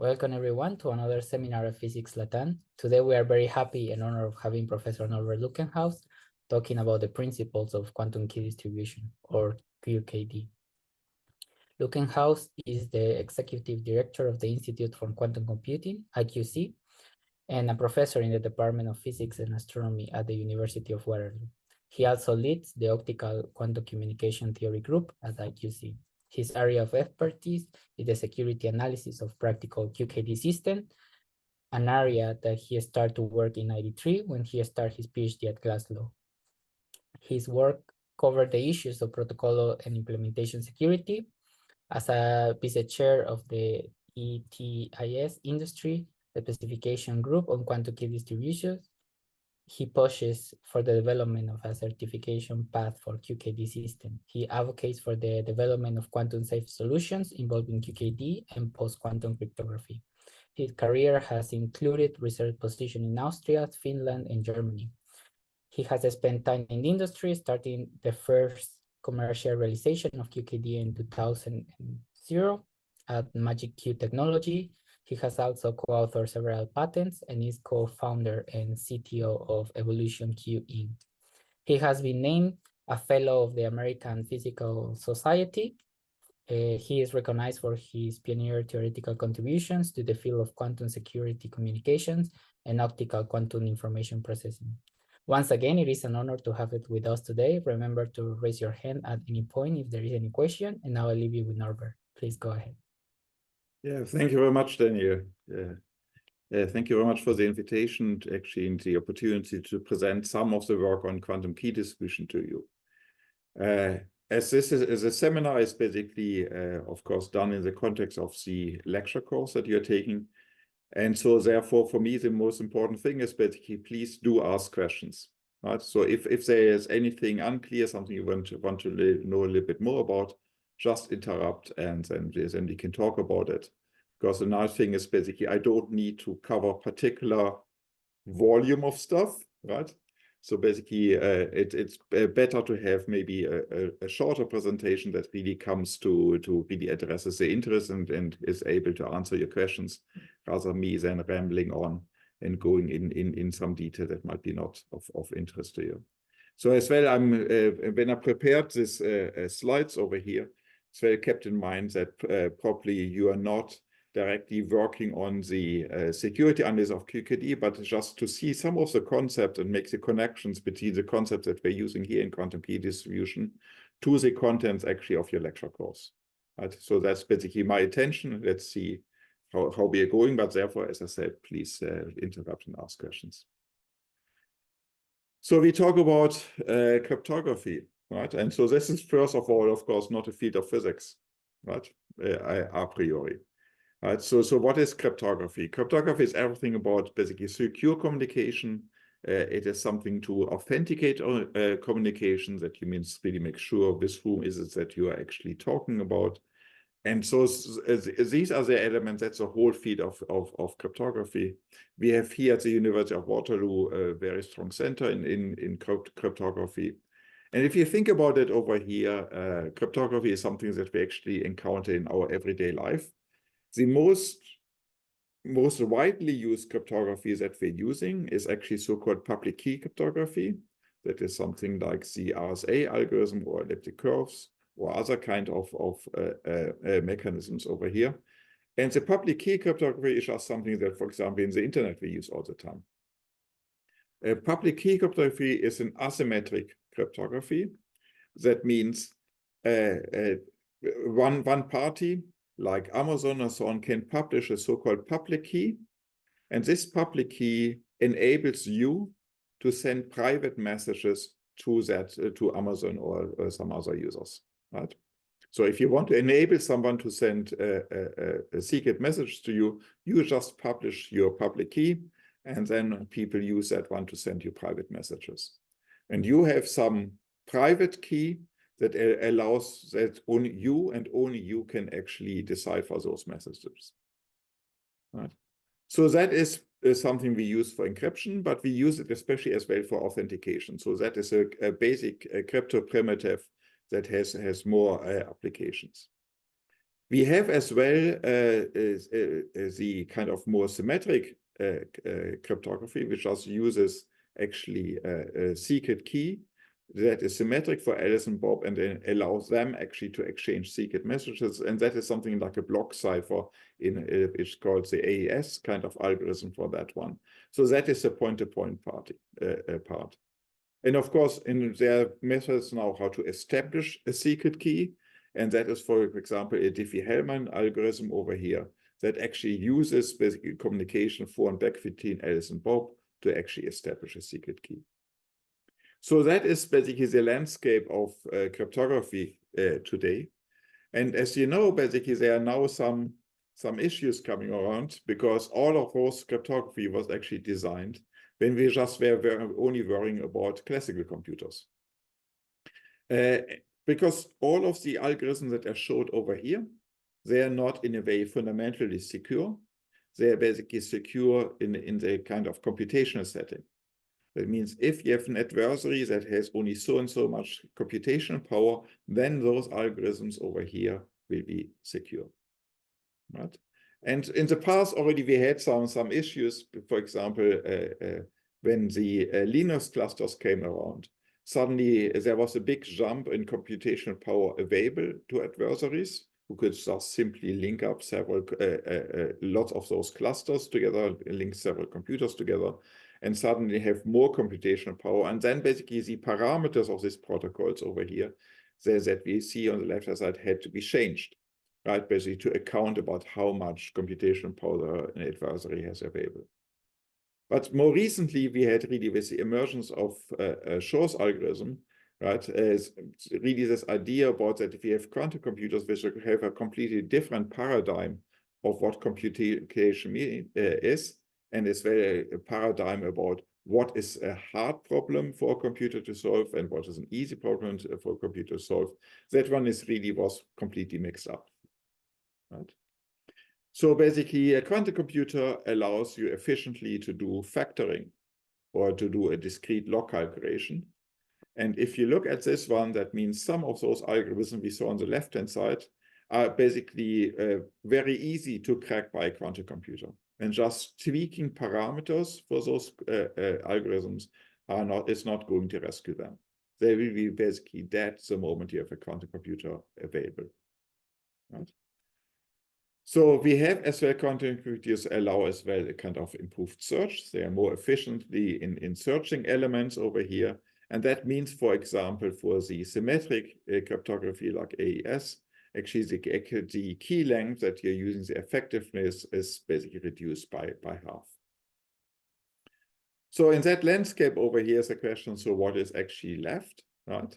Welcome everyone to another seminar of Physics Latam. Today we are very happy and honored of having Professor Norbert Lütkenhaus talking about the principles of quantum key distribution, or QKD. Lütkenhaus is the executive director of the Institute for Quantum Computing, IQC, and a professor in the Department of Physics and Astronomy at the University of Waterloo. He also leads the Optical Quantum Communication Theory Group at IQC. His area of expertise is the security analysis of practical QKD system, an area that he started to work in '93 when he started his PhD at Glasgow. His work covered the issues of protocol and implementation security. As a vice chair of the ETIS industry, the specification group on quantum key distributions, he pushes for the development of a certification path for QKD system. He advocates for the development of quantum safe solutions involving QKD and post-quantum cryptography. His career has included research positions in Austria, Finland, and Germany. He has spent time in the industry, starting the first commercial realization of QKD in 2000 at Magic Q Technology. He has also co-authored several patents and is co-founder and CTO of Evolution Q Inc. He has been named a fellow of the American Physical Society. He is recognized for his pioneer theoretical contributions to the field of quantum security communications and optical quantum information processing. Once again, it is an honor to have it with us today. Remember to raise your hand at any point if there is any question, and now I'll leave you with Norbert. Please go ahead. Yeah, thank you very much, Daniel. Thank you very much for the invitation to actually and the opportunity to present some of the work on quantum key distribution to you. As this is a seminar is basically, of course, done in the context of the lecture course that you're taking. And so therefore, for me, the most important thing is basically, please do ask questions. Right? So if there is anything unclear, something you want to know a little bit more about, just interrupt and then we can talk about it. Because the nice thing is basically I don't need to cover particular volume of stuff, right? So basically it's better to have maybe a shorter presentation that really comes to really addresses the interest and is able to answer your questions, rather me than rambling on and going in some detail that might be not of interest to you. So as well, when I prepared this slides over here, it's well kept in mind that probably you are not directly working on the security analysis of QKD, but just to see some of the concepts and make the connections between the concepts that we're using here in quantum key distribution to the contents actually of your lecture course. Right? So that's basically my attention. Let's see how we are going, but therefore, as I said, please interrupt and ask questions. So we talk about cryptography. Right, and so this is first of all, of course, not a field of physics, right? A priori, right? So what is cryptography? Cryptography is everything about basically secure communication. It is something to authenticate communication. That you means really make sure with whom is it that you are actually talking about. And so these are the elements. That's the whole field of cryptography. We have here at the University of Waterloo a very strong center in cryptography. And if you think about it over here, cryptography is something that we actually encounter in our everyday life. The most widely used cryptography that we're using is actually so-called public key cryptography. That is something like the RSA algorithm or elliptic curves or other kind of mechanisms over here. And the public key cryptography is just something that, for example, in the internet we use all the time. Public key cryptography is an asymmetric cryptography. That means one party, like Amazon or so on, can publish a so-called public key. And this public key enables you to send private messages to Amazon or some other users. Right? So if you want to enable someone to send a secret message to you, you just publish your public key. And then people use that one to send you private messages. And you have some private key that allows that only you can actually decipher those messages. Right? So that is something we use for encryption, but we use it especially as well for authentication. So that is a basic crypto primitive that has more applications. We have as well the kind of more symmetric cryptography, which just uses actually a secret key that is symmetric for Alice and Bob, and then allows them actually to exchange secret messages. And that is something like a block cipher which called the AES kind of algorithm for that one. So that is the point-to-point part. And of course, there are methods now how to establish a secret key. And that is, for example, a Diffie-Hellman algorithm over here that actually uses basically communication for and back between Alice and Bob to actually establish a secret key. So that is basically the landscape of cryptography today. And as you know, basically there are now some issues coming around, because all of those cryptography was actually designed when we just were only worrying about classical computers. Because all of the algorithms that are showed over here, they are not in a way fundamentally secure. They are basically secure in the kind of computational setting. That means if you have an adversary that has only so and so much computational power, then those algorithms over here will be secure, right? And in the past already we had some issues. For example, when the Linux clusters came around, suddenly there was a big jump in computational power available to adversaries who could just simply link up several lots of those clusters together, link several computers together, and suddenly have more computational power. And then basically the parameters of these protocols over here that we see on the left-hand side had to be changed, right? Basically to account about how much computational power an adversary has available. But more recently, we had really with the emergence of Shor's algorithm, right? Really this idea about that if you have quantum computers which have a completely different paradigm of what computation is, and as well a paradigm about what is a hard problem for a computer to solve and what is an easy problem for a computer to solve. That one was completely mixed up, right? So basically, a quantum computer allows you efficiently to do factoring or to do a discrete log calculation. And if you look at this one, that means some of those algorithms we saw on the left-hand side are basically very easy to crack by a quantum computer. And just tweaking parameters for those algorithms is not going to rescue them. They will be basically dead the moment you have a quantum computer available, right? So we have as well quantum computers allow as well a kind of improved search. They are more efficiently in searching elements over here. And that means, for example, for the symmetric cryptography like AES, actually the key length that you're using, the effectiveness is basically reduced by half. So in that landscape over here is a question, so what is actually left, right?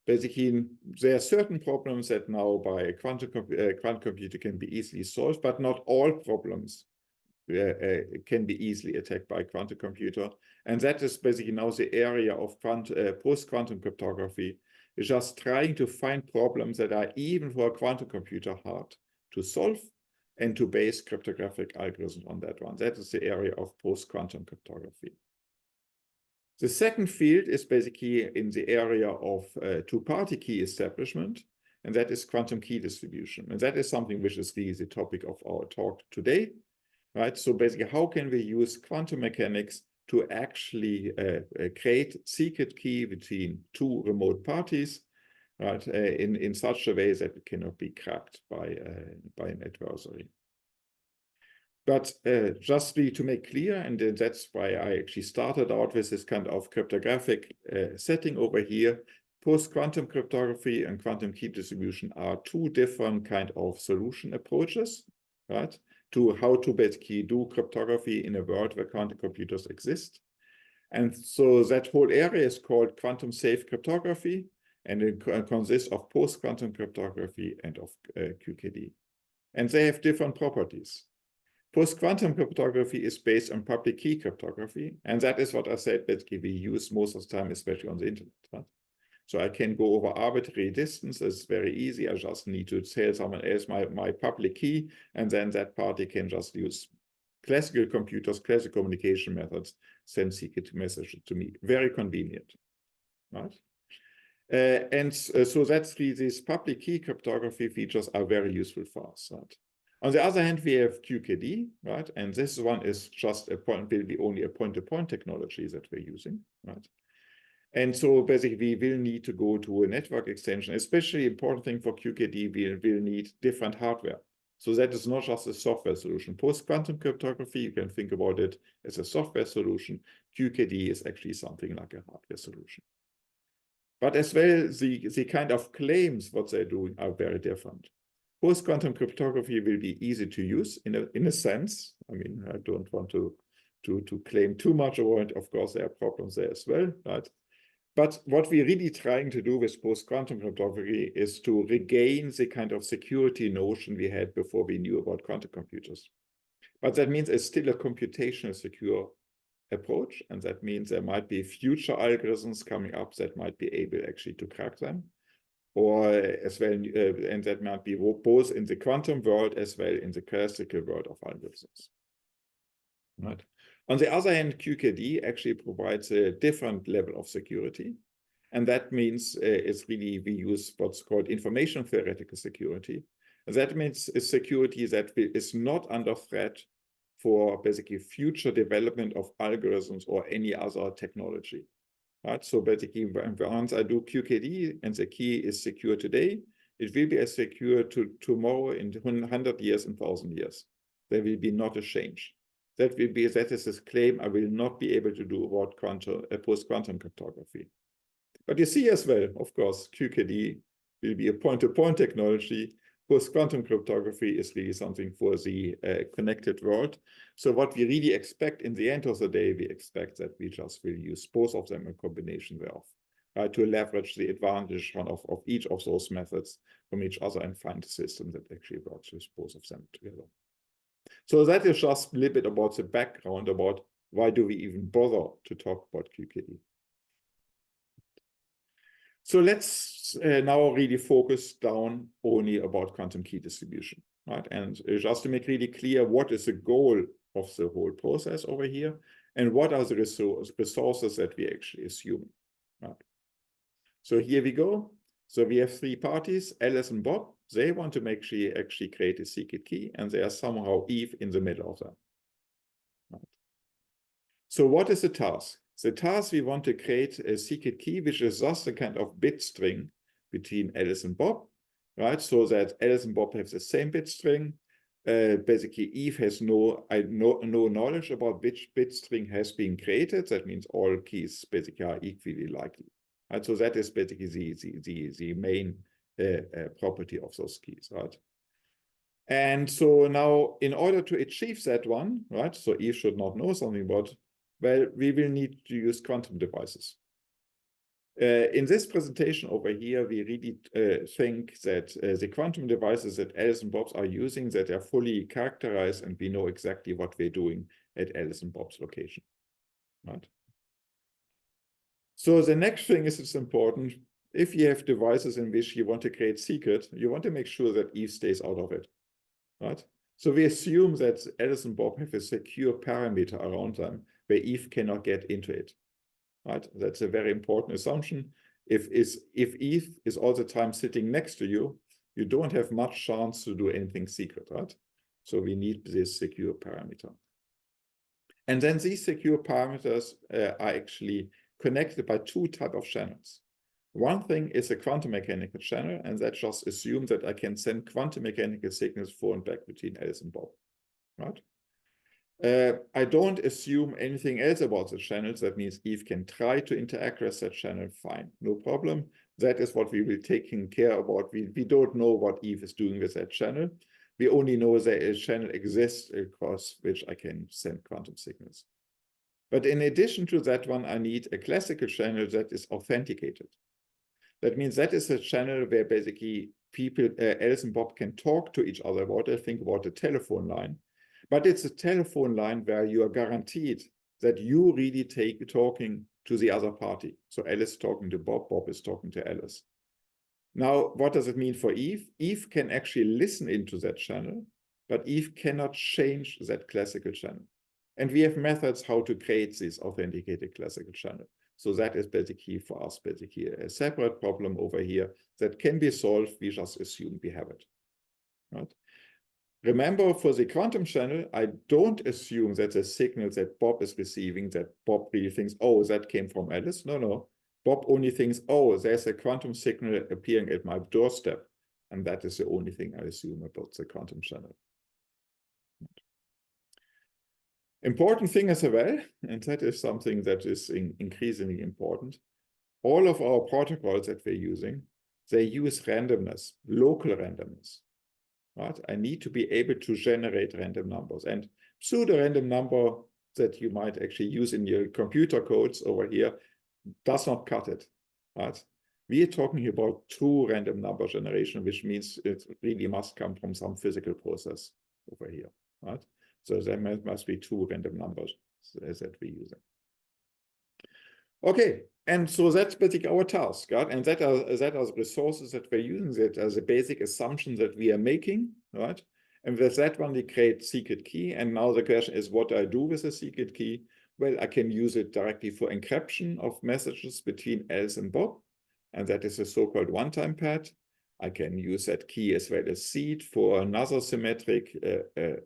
Basically, there are certain problems that now by a quantum computer can be easily solved, but not all problems can be easily attacked by a quantum computer. And that is basically now the area of post-quantum cryptography, is just trying to find problems that are even for a quantum computer hard to solve and to base cryptographic algorithms on that one. That is the area of post-quantum cryptography. The second field is basically in the area of two-party key establishment, and that is quantum key distribution. And that is something which is really the topic of our talk today, right? So basically, how can we use quantum mechanics to actually create secret key between two remote parties, right? In such a way that it cannot be cracked by an adversary. But just to make clear, and that's why I actually started out with this kind of cryptographic setting over here, post-quantum cryptography and quantum key distribution are two different kind of solution approaches, right, to how to basically do cryptography in a world where quantum computers exist. And so that whole area is called quantum safe cryptography, and it consists of post-quantum cryptography and of QKD. And they have different properties. Post-quantum cryptography is based on public key cryptography, and that is what I said basically we use most of the time, especially on the internet. Right? So I can go over arbitrary distances, very easy. I just need to tell someone else my public key, and then that party can just use classical computers, classical communication methods, send secret messages to me. Very convenient, right? So that's really these public key cryptography features are very useful for us, right? On the other hand, we have QKD, right? And this one is just will be only a point-to-point technology that we're using, right? And so basically we will need to go to a network extension, especially important thing for QKD, we will need different hardware. So that is not just a software solution. Post-quantum cryptography, you can think about it as a software solution. QKD is actually something like a hardware solution. But as well, the kind of claims what they're doing are very different. Post-quantum cryptography will be easy to use in a sense. I mean, I don't want to claim too much about it. Of course, there are problems there as well, right? But what we're really trying to do with post-quantum cryptography is to regain the kind of security notion we had before we knew about quantum computers. But that means it's still a computational secure approach, and that means there might be future algorithms coming up that might be able actually to crack them, or as well, and that might be both in the quantum world as well in the classical world of algorithms. Right. On the other hand, QKD actually provides a different level of security, and that means it's really we use what's called information theoretical security. And that means a security that is not under threat for basically future development of algorithms or any other technology. Right? So basically, once I do QKD and the key is secure today, it will be as secure tomorrow in 100 years and 1,000 years. There will be not a change. That is this claim I will not be able to do about post-quantum cryptography. But you see as well, of course, QKD will be a point-to-point technology. Post-quantum cryptography is really something for the connected world. So what we really expect in the end of the day, we expect that we just will use both of them in combination thereof, to leverage the advantage of each of those methods from each other and find a system that actually works with both of them together. So that is just a little bit about the background about why do we even bother to talk about QKD. So let's now really focus down only about quantum key distribution, right? And just to make really clear what is the goal of the whole process over here and what are the resources that we actually assume, right? So here we go. So we have three parties, Alice and Bob. They want to actually create a secret key, and they are somehow Eve in the middle of them. Right. So what is the task? The task, we want to create a secret key, which is just a kind of bit string between Alice and Bob, right? So that Alice and Bob have the same bit string. Basically, Eve has no knowledge about which bit string has been created. That means all keys basically are equally likely. Right? So that is basically the main property of those keys, right? And so now, in order to achieve that one, right? So Eve should not know something about, well, we will need to use quantum devices. In this presentation over here, we really think that the quantum devices that Alice and Bob's are using, that are fully characterized, and we know exactly what we're doing at Alice and Bob's location, right? So the next thing is it's important. If you have devices in which you want to create secret, you want to make sure that Eve stays out of it, right? So we assume that Alice and Bob have a secure parameter around them where Eve cannot get into it, right? That's a very important assumption. If Eve is all the time sitting next to you, you don't have much chance to do anything secret, right? So we need this secure parameter. And then these secure parameters are actually connected by two types of channels. One thing is a quantum mechanical channel, and that just assumes that I can send quantum mechanical signals forward and back between Alice and Bob, right? I don't assume anything else about the channels. That means Eve can try to interact with that channel, fine, no problem. That is what we will take care about. We don't know what Eve is doing with that channel. We only know that a channel exists across which I can send quantum signals. But in addition to that one, I need a classical channel that is authenticated. That means that is a channel where basically people, Alice and Bob, can talk to each other about it, think about a telephone line. But it's a telephone line where you are guaranteed that you really talking to the other party. So Alice is talking to Bob, Bob is talking to Alice. Now, what does it mean for Eve? Eve can actually listen into that channel, but Eve cannot change that classical channel. And we have methods how to create this authenticated classical channel. So that is basically for us, basically a separate problem over here that can be solved. We just assume we have it, right? Remember, for the quantum channel, I don't assume that the signal that Bob is receiving, that Bob really thinks, oh, that came from Alice. No, no. Bob only thinks, oh, there's a quantum signal appearing at my doorstep. And that is the only thing I assume about the quantum channel. Important thing as well, and that is something that is increasingly important, all of our protocols that we're using, they use randomness, local randomness. Right? I need to be able to generate random numbers, and pseudo-random number that you might actually use in your computer codes over here does not cut it. Right? We are talking about true random number generation, which means it really must come from some physical process over here. Right? So there must be true random numbers that we're using. Okay, and so that's basically our task, right? And that are resources that we're using, that as a basic assumption that we are making, right? And with that one, we create secret key. And now the question is, what do I do with the secret key? Well, I can use it directly for encryption of messages between Alice and Bob. And that is a so-called one-time pad. I can use that key as well as seed for another symmetric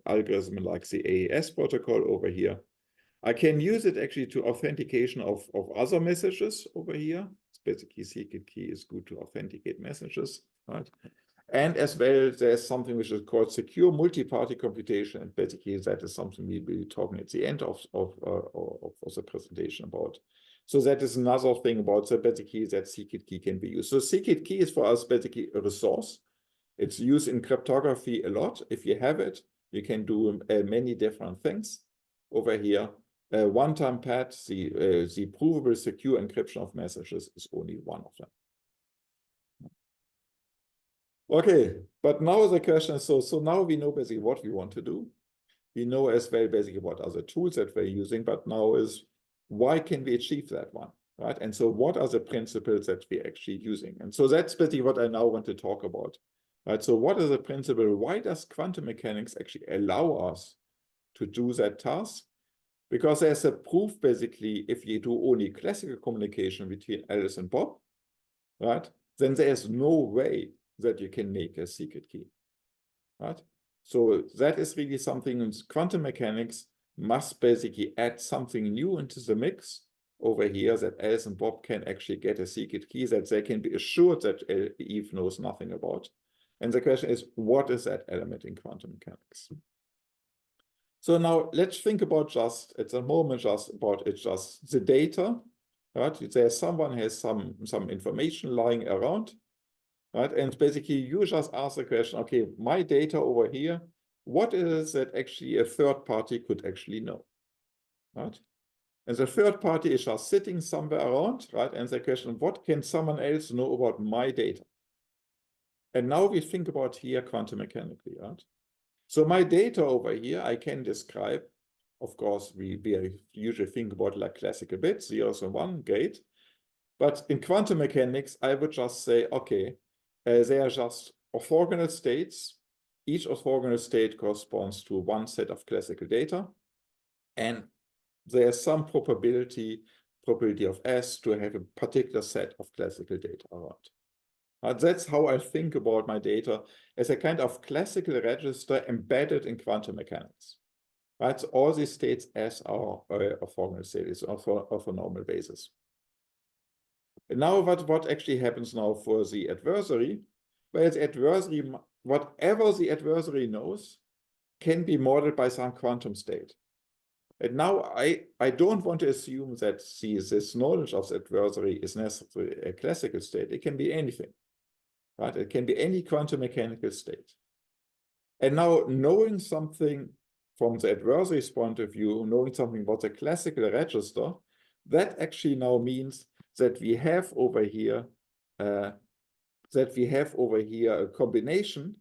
algorithm like the AES protocol over here. I can use it actually to authentication of other messages over here. It's basically secret key is good to authenticate messages, right? And as well, there's something which is called secure multi-party computation. And basically, that is something we will be talking at the end of the presentation about. So that is another thing about the basically that secret key can be used. So secret key is for us basically a resource. It's used in cryptography a lot. If you have it, you can do many different things over here. One-time pad, the provable secure encryption of messages is only one of them. Okay, but now the question is, so now we know basically what we want to do. We know as well basically what are the tools that we're using, but now is why can we achieve that one, right? And so what are the principles that we're actually using? And so that's basically what I now want to talk about, right? So what is the principle? Why does quantum mechanics actually allow us to do that task? Because there's a proof basically, if you do only classical communication between Alice and Bob, right? Then there's no way that you can make a secret key, right? So that is really something in quantum mechanics must basically add something new into the mix over here that Alice and Bob can actually get a secret key that they can be assured that Eve knows nothing about. And the question is, what is that element in quantum mechanics? So now let's think about just at the moment just the data, right? There's someone has some information lying around, right? And basically you just ask the question, okay, my data over here, what is it that actually a third party could actually know, right? And the third party is just sitting somewhere around, right? And the question, what can someone else know about my data? And now we think about here quantum mechanically, right? So my data over here, I can describe, of course, we usually think about like classical bits, 0s and 1, gate. But in quantum mechanics, I would just say, okay, they are just orthogonal states. Each orthogonal state corresponds to one set of classical data. And there's some probability of S to have a particular set of classical data around. That's how I think about my data as a kind of classical register embedded in quantum mechanics. Right? So all these states as our orthogonal states of a normal basis. And now what actually happens now for the adversary? Well, the adversary, whatever the adversary knows can be modeled by some quantum state. And now I don't want to assume that this knowledge of the adversary is necessarily a classical state. It can be anything. Right? It can be any quantum mechanical state. And now knowing something from the adversary's point of view, knowing something about the classical register, that actually now means that we have over here a combination,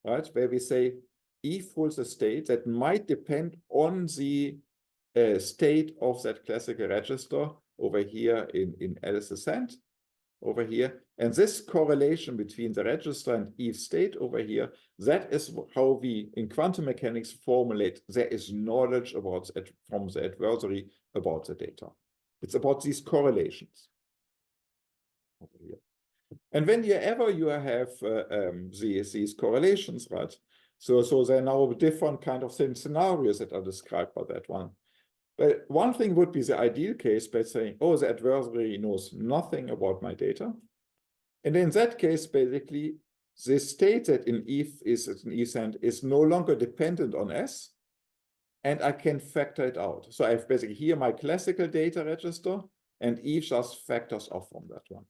right, where we say Eve holds a state that might depend on the state of that classical register over here in Alice's hand. Over here, and this correlation between the register and Eve's state over here, that is how we in quantum mechanics formulate there is knowledge about from the adversary about the data. It's about these correlations. Over here. And whenever you have these correlations, right? So there are now different kind of scenarios that are described by that one. But one thing would be the ideal case by saying, oh, the adversary knows nothing about my data. And in that case, basically, the state that in ETH is an ETH is no longer dependent on S, and I can factor it out. So I have basically here my classical data register, and ETH just factors off from that one.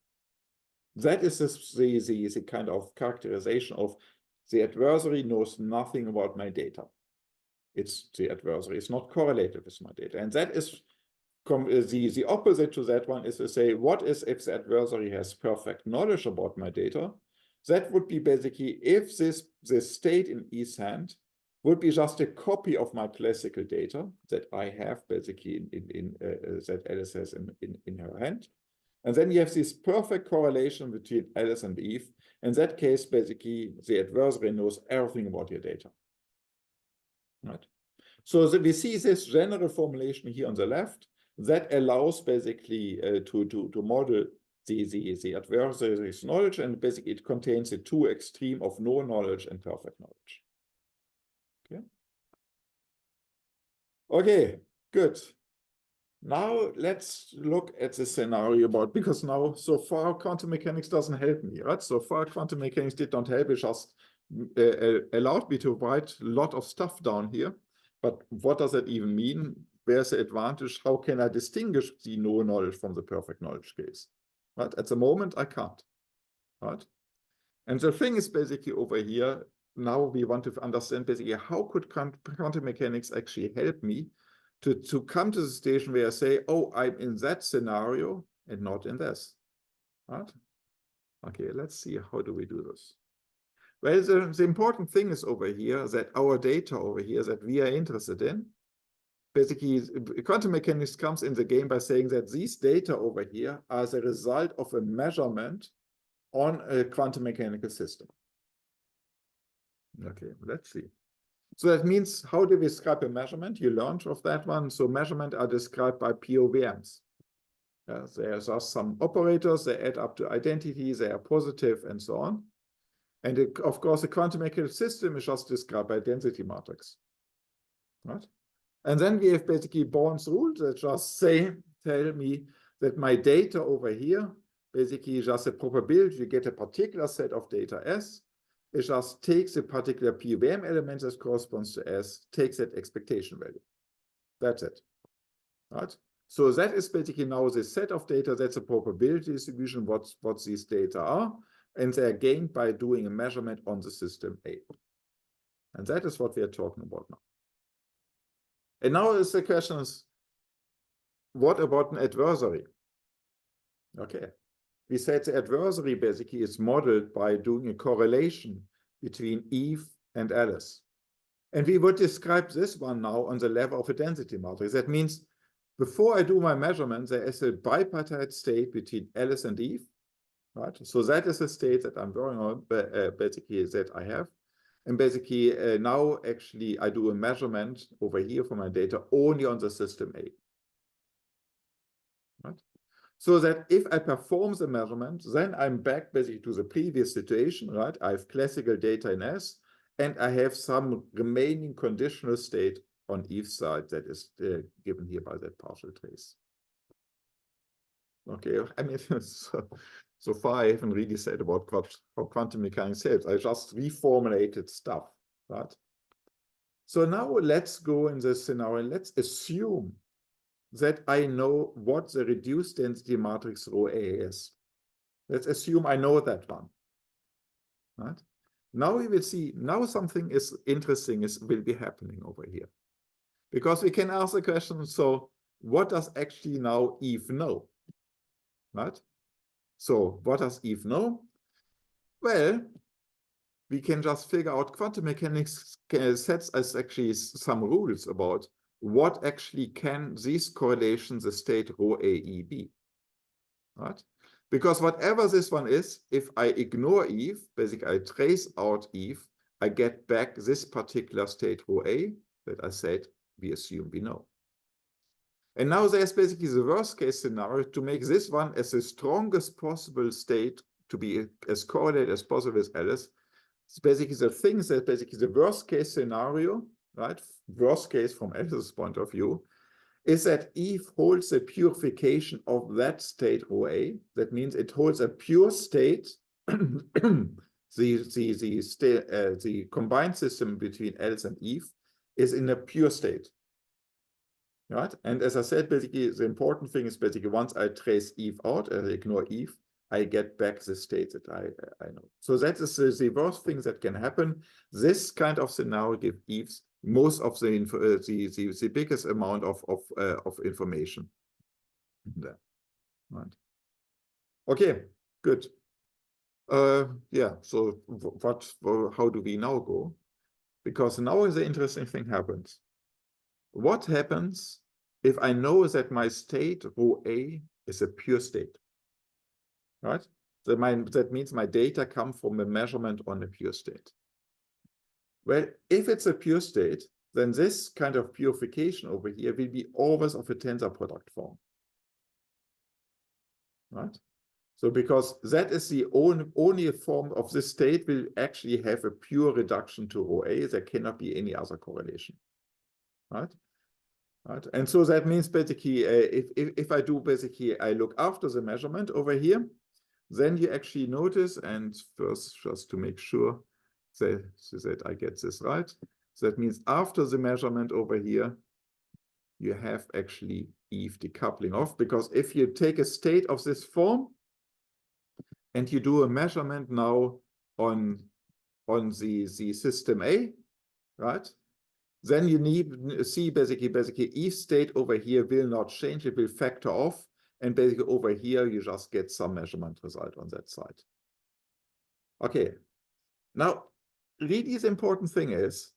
That is the kind of characterization of the adversary knows nothing about my data. It's the adversary. It's not correlated with my data. And that is the opposite to that one is to say, what is if the adversary has perfect knowledge about my data? That would be basically if this state in ETH hand would be just a copy of my classical data that I have basically that Alice has in her hand. And then you have this perfect correlation between Alice and ETH. In that case, basically, the adversary knows everything about your data. Right? So we see this general formulation here on the left that allows basically to model the adversary's knowledge, and basically it contains the two extreme of no knowledge and perfect knowledge. Okay. Okay, good. Now let's look at the scenario about, because now so far quantum mechanics doesn't help me, right? So far quantum mechanics did not help, it just allowed me to write a lot of stuff down here. But what does that even mean? Where's the advantage? How can I distinguish the no knowledge from the perfect knowledge case? Right? At the moment, I can't. Right? And the thing is basically over here, now we want to understand basically how could quantum mechanics actually help me to come to the station where I say, oh, I'm in that scenario and not in this. Right? Okay, let's see, how do we do this? Well, the important thing is over here that our data over here that we are interested in, basically quantum mechanics comes in the game by saying that these data over here are the result of a measurement on a quantum mechanical system. Okay, let's see. So that means, how do we describe a measurement? You learned of that one. So measurements are described by POVMs. There's just some operators, they add up to identity, they are positive, and so on. And of course, the quantum mechanical system is just described by density matrix. Right? And then we have basically Born's rule that just tell me that my data over here, basically just a probability you get a particular set of data S. It just takes a particular POVM element that corresponds to S, takes that expectation value. That's it. Right? So that is basically now the set of data, that's a probability distribution, what these data are. And they are gained by doing a measurement on the system A. And that is what we are talking about now. And now is the question is, what about an adversary? Okay. We said the adversary basically is modeled by doing a correlation between Eve and Alice. And we would describe this one now on the level of a density matrix. That means before I do my measurement, there is a bipartite state between Alice and Eve. Right? So that is a state that I'm working on, basically that I have. And basically now actually I do a measurement over here for my data only on the system A. Right? So that if I perform the measurement, then I'm back basically to the previous situation, right? I have classical data in S, and I have some remaining conditional state on Eve's side that is given here by that partial trace. Okay, I mean, so far I haven't really said about how quantum mechanics helps. I just reformulated stuff, right? So now let's go in this scenario. Let's assume that I know what the reduced density matrix rho A is. Let's assume I know that one, right? Now we will see, now something is interesting will be happening over here. Because we can ask the question, so what does actually now Eve know, right? So what does Eve know? Well, we can just figure out quantum mechanics sets us actually some rules about what actually can these correlations, the state rho AE be, right? Because whatever this one is, if I ignore Eve, basically I trace out Eve, I get back this particular state rho A that I said we assume we know. And now there's basically the worst case scenario to make this one as the strongest possible state to be as correlated as possible with Alice. It's basically the things that basically the worst case scenario, right? Worst case from Alice's point of view, is that Eve holds a purification of that state rho A. That means it holds a pure state. The combined system between Alice and Eve is in a pure state. Right? And as I said, basically, the important thing is basically once I trace Eve out and I ignore Eve, I get back the state that I know. So that is the worst thing that can happen. This kind of scenario gives Eve most of the biggest amount of information there. Right. Okay, good. Yeah, so how do we now go? Because now the interesting thing happens. What happens if I know that my state rho A is a pure state? Right? That means my data come from a measurement on a pure state. Well, if it's a pure state, then this kind of purification over here will be always of a tensor product form. Right? So because that is the only form of this state will actually have a pure reduction to rho A, there cannot be any other correlation. Right? Right? And so that means basically, if I do basically, I look after the measurement over here, then you actually notice, and first just to make sure that I get this right, so that means after the measurement over here, you have actually Eve decoupling off, because if you take a state of this form and you do a measurement now on the system A, right? Then you need see basically Eve state over here will not change, it will factor off, and basically over here you just get some measurement result on that side. Okay, now really the important thing is,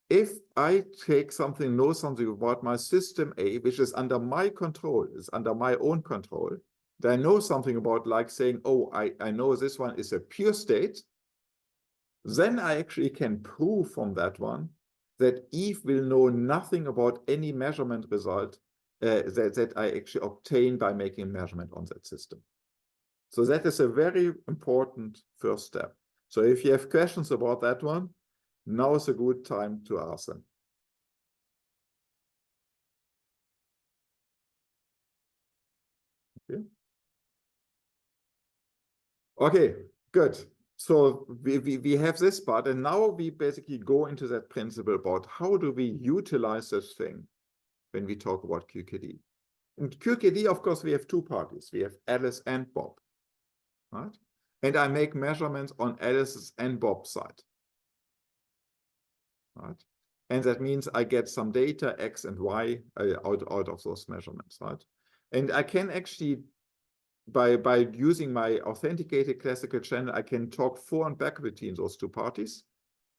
if I take something, know something about my system A, which is under my control, is under my own control, then I know something about, like saying, oh, I know this one is a pure state, then I actually can prove from that one that Eve will know nothing about any measurement result that I actually obtain by making a measurement on that system. So that is a very important first step. So if you have questions about that one, now is a good time to ask them. Okay, okay, good. So we have this part, and now we basically go into that principle about how do we utilize this thing when we talk about QKD. In QKD, of course, we have two parties. We have Alice and Bob, right? And I make measurements on Alice's and Bob's side, right? And that means I get some data, X and Y, out of those measurements, right? And I can actually, by using my authenticated classical channel, I can talk forward and back between those two parties,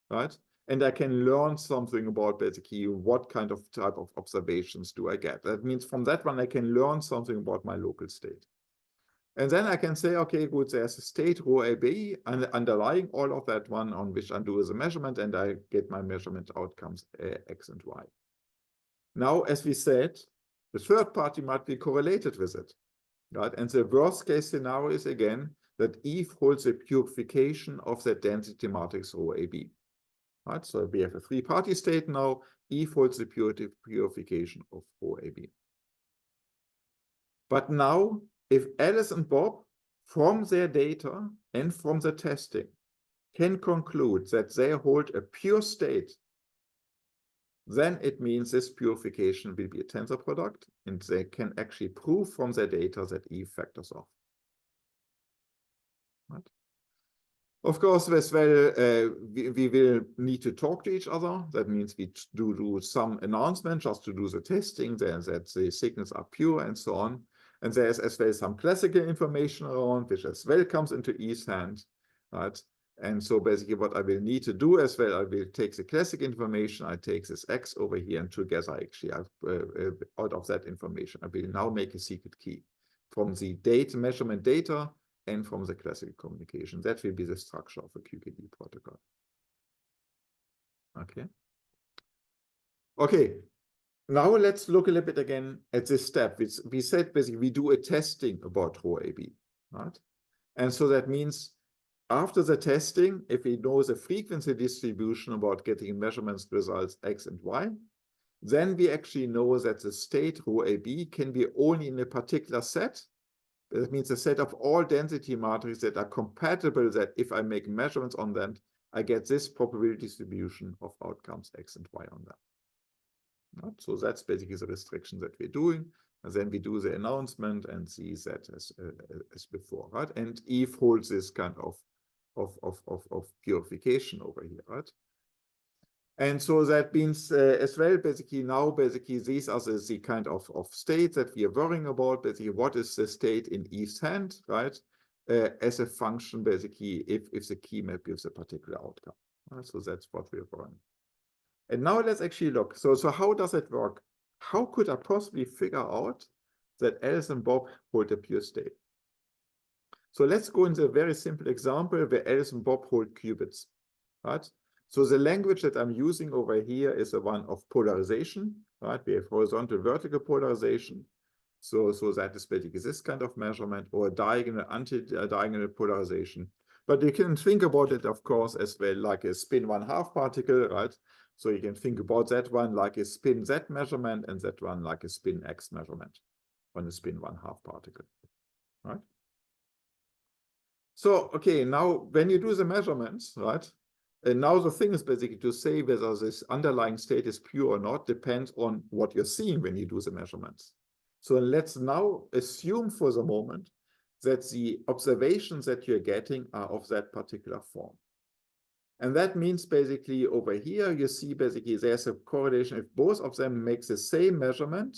right? And I can learn something about basically what kind of type of observations do I get. That means from that one, I can learn something about my local state. And then I can say, okay, good, there's a state rho AB, and underlying all of that one on which I do the measurement, and I get my measurement outcomes X and Y. Now, as we said, the third party might be correlated with it, right? And the worst case scenario is again that Eve holds a purification of that density matrix rho AB. Right, so we have a three-party state now. Eve holds the purification of rho AB. But now, if Alice and Bob, from their data and from the testing, can conclude that they hold a pure state, then it means this purification will be a tensor product, and they can actually prove from their data that Eve factors off. Right? Of course, as well, we will need to talk to each other. That means we do some announcement just to do the testing, that the signals are pure and so on. And there's as well some classical information around, which as well comes into Eve's hand, right? And so basically what I will need to do as well, I will take the classic information, I take this X over here, and together actually, out of that information, I will now make a secret key from the data measurement data and from the classical communication. That will be the structure of a QKD protocol. Okay. Okay. Now let's look a little bit again at this step. We said basically we do a testing about rho AB, right? And so that means after the testing, if we know the frequency distribution about getting measurements results X and Y, then we actually know that the state rho AB can be only in a particular set. That means a set of all density matrices that are compatible, that if I make measurements on them, I get this probability distribution of outcomes X and Y on them. Right? So that's basically the restriction that we're doing. And then we do the announcement and see that as before, right? And Eve holds this kind of purification over here, right? And so that means as well, basically now, basically these are the kind of states that we are worrying about. Basically, what is the state in Eve's hand, right? As a function, basically, if the key map gives a particular outcome. Right? So that's what we're worrying. And now let's actually look. So how does it work? How could I possibly figure out that Alice and Bob hold a pure state? So let's go into a very simple example where Alice and Bob hold qubits, right? So the language that I'm using over here is the one of polarization, right? We have horizontal vertical polarization. So that is basically this kind of measurement, or diagonal anti-diagonal polarization. But you can think about it, of course, as well like a spin 1/2 particle, right? So you can think about that one like a spin Z measurement and that one like a spin X measurement on a spin 1/2 particle, right? So, okay, now when you do the measurements, right? And now the thing is basically to say whether this underlying state is pure or not depends on what you're seeing when you do the measurements. So let's now assume for the moment that the observations that you're getting are of that particular form. And that means basically over here, you see basically there's a correlation if both of them make the same measurement,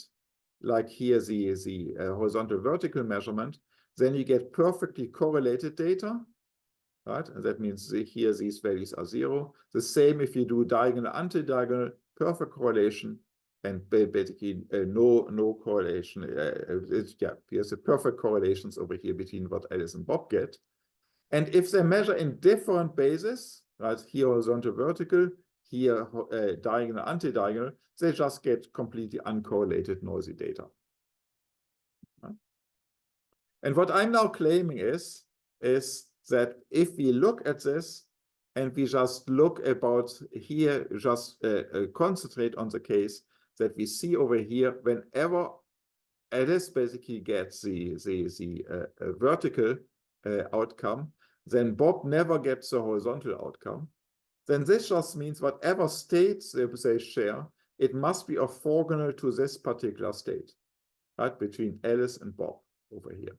like here the horizontal vertical measurement, then you get perfectly correlated data, right? And that means here these values are 0. The same if you do diagonal anti-diagonal, perfect correlation, and basically no correlation. Yeah, here's the perfect correlations over here between what Alice and Bob get. And if they measure in different bases, right, here horizontal vertical, here diagonal anti-diagonal, they just get completely uncorrelated noisy data. Right? And what I'm now claiming is that if we look at this and we just look about here, just concentrate on the case that we see over here, whenever Alice basically gets the vertical outcome, then Bob never gets the horizontal outcome. Then this just means whatever states they share, it must be orthogonal to this particular state, right, between Alice and Bob over here.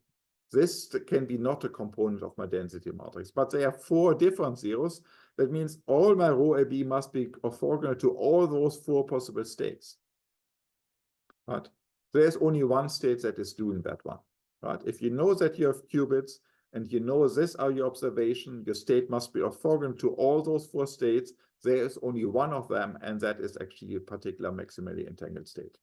This can be not a component of my density matrix, but there are 4 different zeros. That means all my rho AB must be orthogonal to all those 4 possible states. Right? There's only one state that is doing that one. Right? If you know that you have qubits and you know this are your observation, your state must be orthogonal to all those 4 states. There is only one of them, and that is actually a particular maximally entangled state.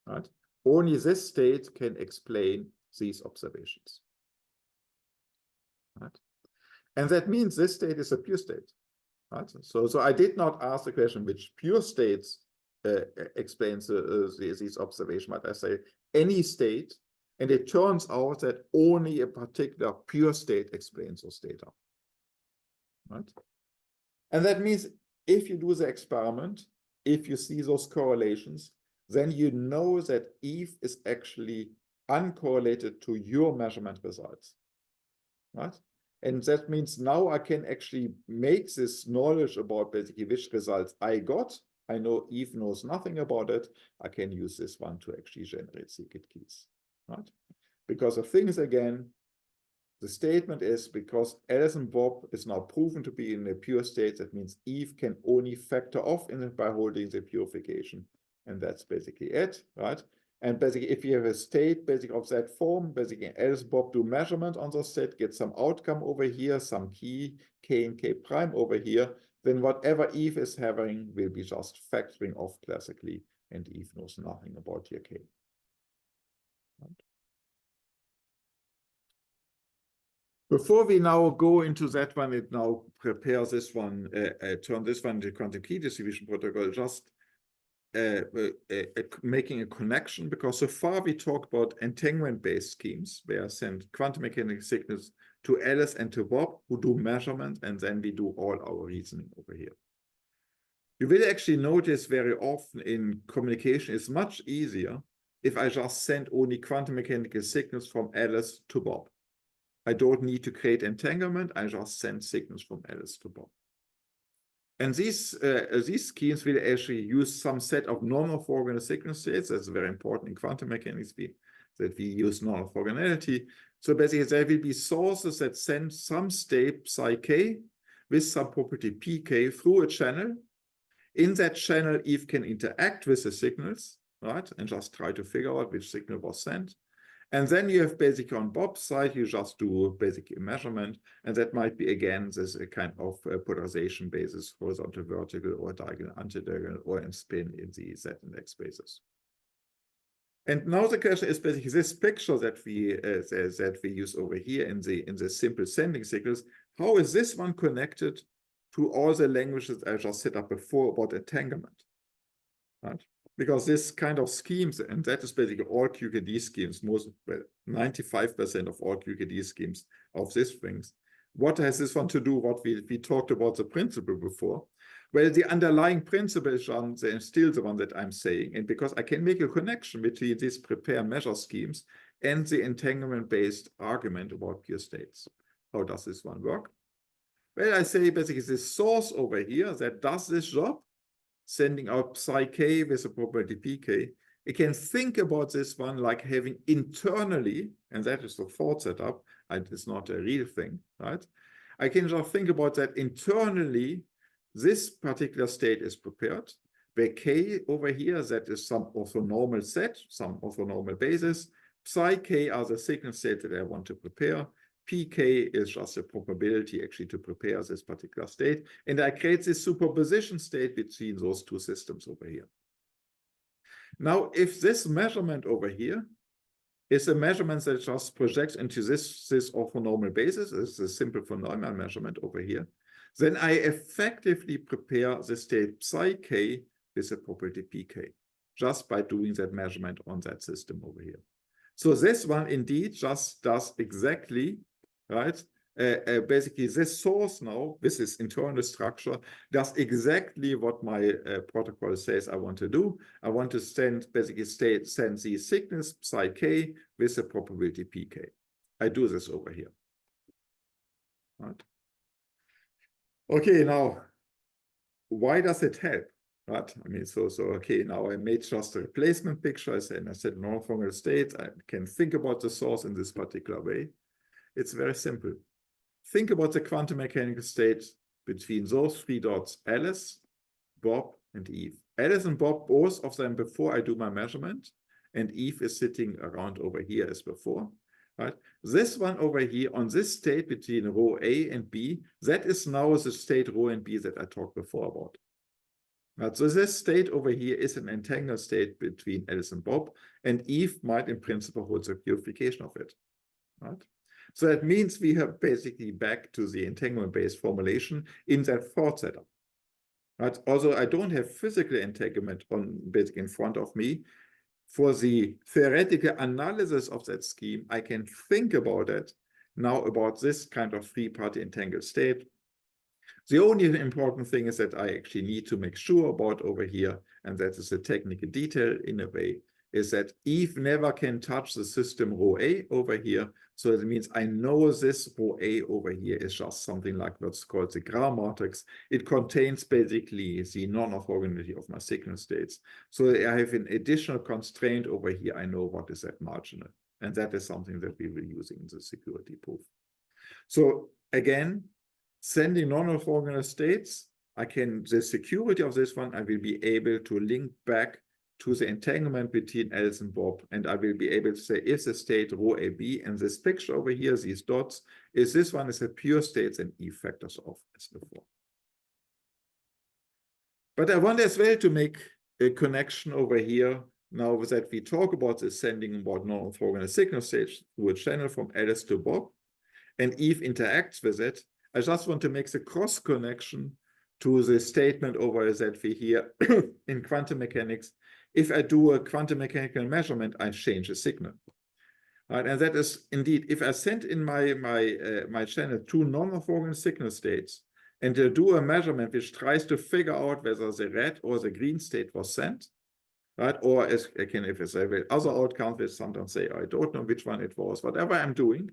Right? Only this state can explain these observations. Right? And that means this state is a pure state. Right? So I did not ask the question which pure states explains these observations, but I say any state, and it turns out that only a particular pure state explains those data. Right? And that means if you do the experiment, if you see those correlations, then you know that Eve is actually uncorrelated to your measurement results, right? And that means now I can actually make this knowledge about basically which results I got. I know Eve knows nothing about it. I can use this one to actually generate secret keys, right? Because the thing is, again, the statement is because Alice and Bob is now proven to be in a pure state, that means Eve can only factor off in it by holding the purification. And that's basically it, right? And basically, if you have a state basically of that form, basically Alice and Bob do measurement on the state, get some outcome over here, some key, K and K prime over here, then whatever Eve is having will be just factoring off classically, and Eve knows nothing about your K. Right? Before we now go into that one, it now prepare this one, turn this one to quantum key distribution protocol, just making a connection, because so far we talk about entanglement-based schemes where I send quantum mechanical signals to Alice and to Bob, who do measurement, and then we do all our reasoning over here. You will actually notice very often in communication it's much easier if I just send only quantum mechanical signals from Alice to Bob. I don't need to create entanglement, I just send signals from Alice to Bob. And these schemes will actually use some set of non-orthogonal signal states. That's very important in quantum mechanics, that we use non-orthogonality. So basically, there will be sources that send some state psi k with some property pk through a channel. In that channel, Eve can interact with the signals, right, and just try to figure out which signal was sent. And then you have basically on Bob's side, you just do basically a measurement, and that might be again this kind of polarization basis, horizontal, vertical, or diagonal, antidiagonal, or in spin in the Z and X spaces. And now the question is basically this picture that we use over here in the simple sending signals. How is this one connected to all the languages I just set up before about entanglement, right? Because this kind of schemes, and that is basically all QKD schemes, 95% of all QKD schemes of these things. What has this one to do? What we talked about the principle before. Well, the underlying principle is still the one that I'm saying, and because I can make a connection between these prepare measure schemes and the entanglement-based argument about pure states. How does this one work? Well, I say basically this source over here that does this job, sending out psi k with a probability pk, it can think about this one like having internally, and that is the thought setup, and it's not a real thing, right? I can just think about that internally, this particular state is prepared, where k over here, that is some orthonormal set, some orthonormal basis, psi k are the signal states that I want to prepare, pk is just a probability actually to prepare this particular state. And I create this superposition state between those two systems over here. Now, if this measurement over here is a measurement that just projects into this orthonormal basis, it's a simple von Neumann measurement over here, then I effectively prepare the state psi k with a probability pk, just by doing that measurement on that system over here. So this one indeed just does exactly, right? Basically, this source now, with this internal structure, does exactly what my protocol says I want to do. I want to send these signals psi k with a probability pk. I do this over here. Right? Okay, now, why does it help? Right? I mean, okay, now I made just a replacement picture. I said non-orthogonal states. I can think about the source in this particular way. It's very simple. Think about the quantum mechanical state between those three dots, Alice, Bob, and Eve. Alice and Bob, both of them before I do my measurement, and Eve is sitting around over here as before. Right? This one over here on this state between row A and B, that is now the state row and B that I talked before about. Right? So this state over here is an entangled state between Alice and Bob, and Eve might in principle hold the purification of it. Right? So that means we have basically back to the entanglement-based formulation in that thought setup. Right? Although I don't have physical entanglement on basically in front of me, for the theoretical analysis of that scheme, I can think about it now about this kind of three-party entangled state. The only important thing is that I actually need to make sure about over here, and that is a technical detail in a way, is that Eve never can touch the system row A over here. So that means I know this row A over here is just something like what's called the Gram matrix. It contains basically the non-orthogonality of my signal states. So I have an additional constraint over here. I know what is that marginal. And that is something that we will use in the security proof. So again, sending non-orthogonal states, the security of this one, I will be able to link back to the entanglement between Alice and Bob, and I will be able to say, is the state row AB, and this picture over here, these dots, is this one is a pure state, and Eve factors off as before. But I want as well to make a connection over here, now that we talk about the sending about non-orthogonal signal states through a channel from Alice to Bob, and Eve interacts with it. I just want to make the cross connection to the statement over that we hear in quantum mechanics. If I do a quantum mechanical measurement, I change the signal. Right? And that is indeed, if I send in my channel two non-orthogonal signal states and do a measurement which tries to figure out whether the red or the green state was sent, right? Or as again, if it's a other outcome, we sometimes say, I don't know which one it was, whatever I'm doing.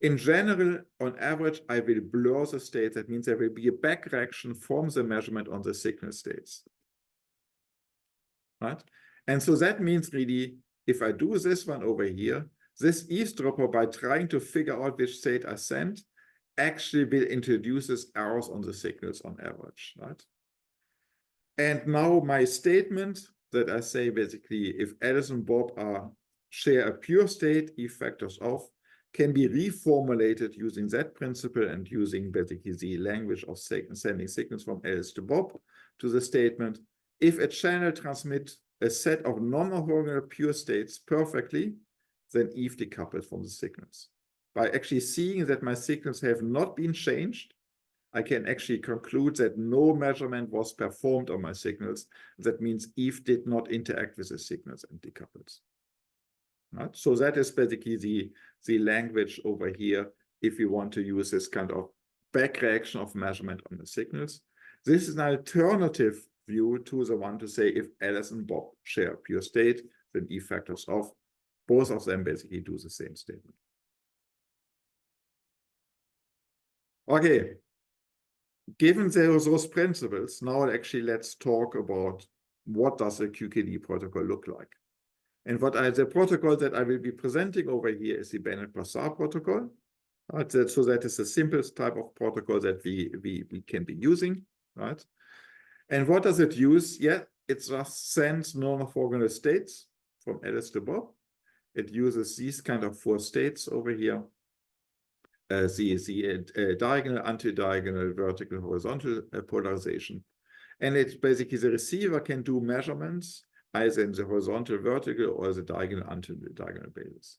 In general, on average, I will blur the state. That means there will be a back reaction from the measurement on the signal states. Right? And so that means really, if I do this one over here, this eavesdropper, by trying to figure out which state I sent, actually will introduce errors on the signals on average. Right? And now my statement that I say basically, if Alice and Bob share a pure state, E factors of, can be reformulated using that principle and using basically the language of sending signals from Alice to Bob to the statement, if a channel transmits a set of non-orthogonal pure states perfectly, then Eve decouples from the signals. By actually seeing that my signals have not been changed, I can actually conclude that no measurement was performed on my signals. That means Eve did not interact with the signals and decouples. Right? So that is basically the language over here if you want to use this kind of back reaction of measurement on the signals. This is an alternative view to the one to say if Alice and Bob share pure state, then E factors of, both of them basically do the same statement. Okay. Given those principles, now actually let's talk about what does a QKD protocol look like. And the protocol that I will be presenting over here is the Bennett-Brassard protocol. So that is the simplest type of protocol that we can be using, right? And what does it use? Yeah, it just sends non-orthogonal states from Alice to Bob. It uses these kind of four states over here. The diagonal, anti-diagonal, vertical, horizontal polarization. And it's basically the receiver can do measurements either in the horizontal, vertical, or the diagonal, anti-diagonal basis.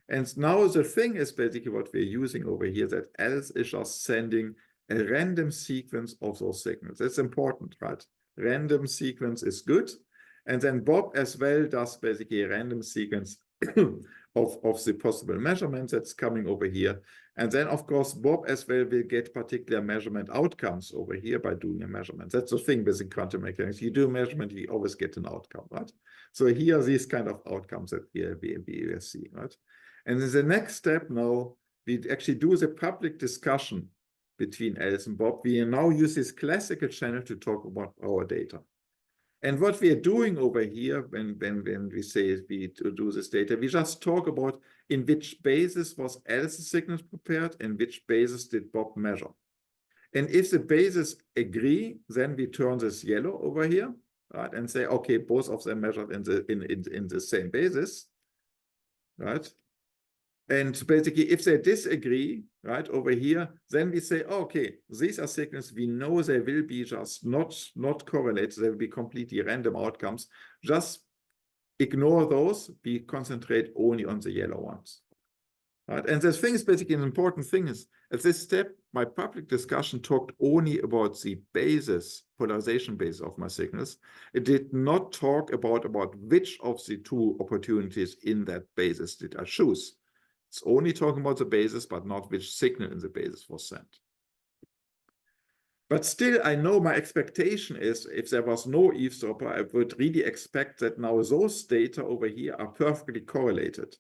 And now the thing is basically what we're using over here, that Alice is just sending a random sequence of those signals. That's important, right? Random sequence is good. And then Bob as well does basically a random sequence of the possible measurements that's coming over here. And then, of course, Bob as well will get particular measurement outcomes over here by doing a measurement. That's the thing with quantum mechanics. You do a measurement, you always get an outcome, right? So here are these kind of outcomes that we see, right? And in the next step now, we actually do the public discussion between Alice and Bob. We now use this classical channel to talk about our data. And what we are doing over here, when we say we do this data, we just talk about in which basis was Alice's signals prepared and which basis did Bob measure. And if the bases agree, then we turn this yellow over here, right, and say, okay, both of them measured in the same basis, right? And basically, if they disagree, right, over here, then we say, oh, okay, these are signals, we know they will be just not correlated, they will be completely random outcomes. Just ignore those, we concentrate only on the yellow ones. Right? And the thing is basically an important thing is, at this step, my public discussion talked only about the basis, polarization basis of my signals. It did not talk about which of the two opportunities in that basis did I choose. It's only talking about the basis, but not which signal in the basis was sent. But still, I know my expectation is if there was no eavesdropper, I would really expect that now those data over here are perfectly correlated.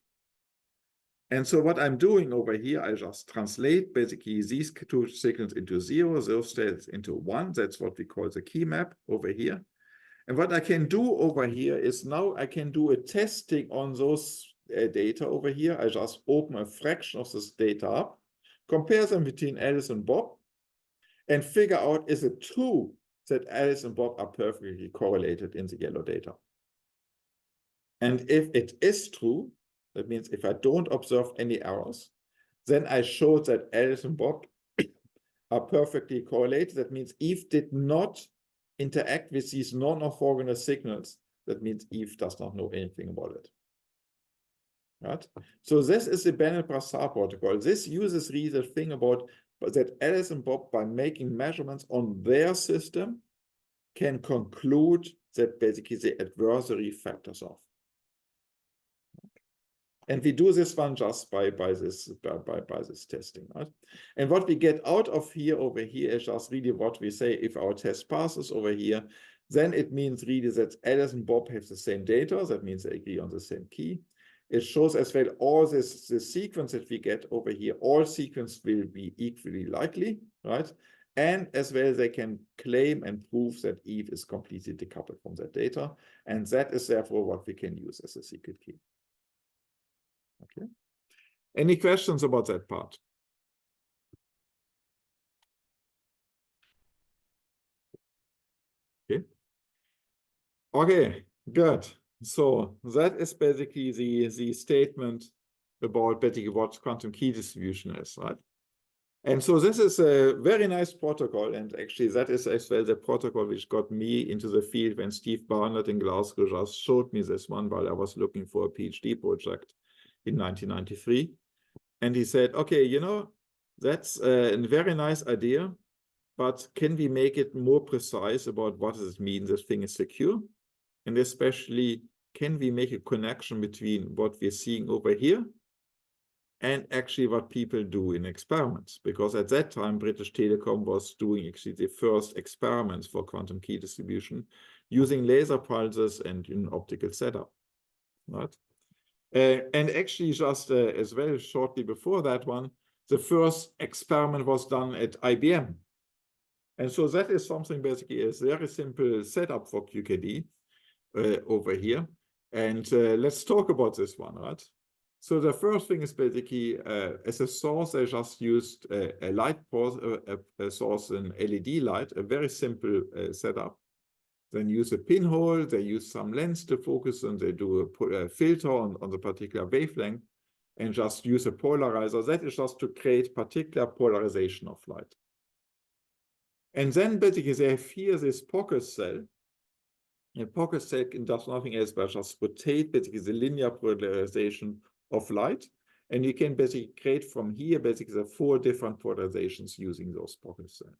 And so what I'm doing over here, I just translate basically these two signals into 0, those states into 1. That's what we call the key map over here. And what I can do over here is now I can do a testing on those data over here. I just open a fraction of this data up, compare them between Alice and Bob, and figure out, is it true that Alice and Bob are perfectly correlated in the yellow data? And if it is true, that means if I don't observe any errors, then I show that Alice and Bob are perfectly correlated. That means Eve did not interact with these non-orthogonal signals. That means Eve does not know anything about it. Right? So this is the Bennett-Brassard protocol. This uses really the thing about but that Alice and Bob, by making measurements on their system, can conclude that basically the adversary factors off. And we do this one just by this testing, right? And what we get out of here over here is just really what we say. If our test passes over here, then it means really that Alice and Bob have the same data. That means they agree on the same key. It shows as well all the sequence that we get over here. All sequences will be equally likely, right? And as well, they can claim and prove that Eve is completely decoupled from that data. And that is therefore what we can use as a secret key. Okay. Any questions about that part? Okay. Okay, good. So that is basically the statement about basically what quantum key distribution is, right? And so this is a very nice protocol. And actually that is as well the protocol which got me into the field when Steve Barnett in Glasgow just showed me this one while I was looking for a PhD project in 1993. And he said, okay, you know, that's a very nice idea, but can we make it more precise about what does it mean this thing is secure? And especially, can we make a connection between what we're seeing over here and actually what people do in experiments? Because at that time, British Telecom was doing actually the first experiments for quantum key distribution using laser pulses and an optical setup, right? And actually just as well, shortly before that one, the first experiment was done at IBM. And so that is something basically a very simple setup for QKD over here. And let's talk about this one, right? So the first thing is basically as a source, I just used a light source, an LED light, a very simple setup. Then use a pinhole, they use some lens to focus, and they do a filter on the particular wavelength, and just use a polarizer. That is just to create particular polarization of light. And then basically they have here this pocket cell. A pocket cell does nothing else but just rotate basically the linear polarization of light. And you can basically create from here basically the 4 different polarizations using those pocket cells.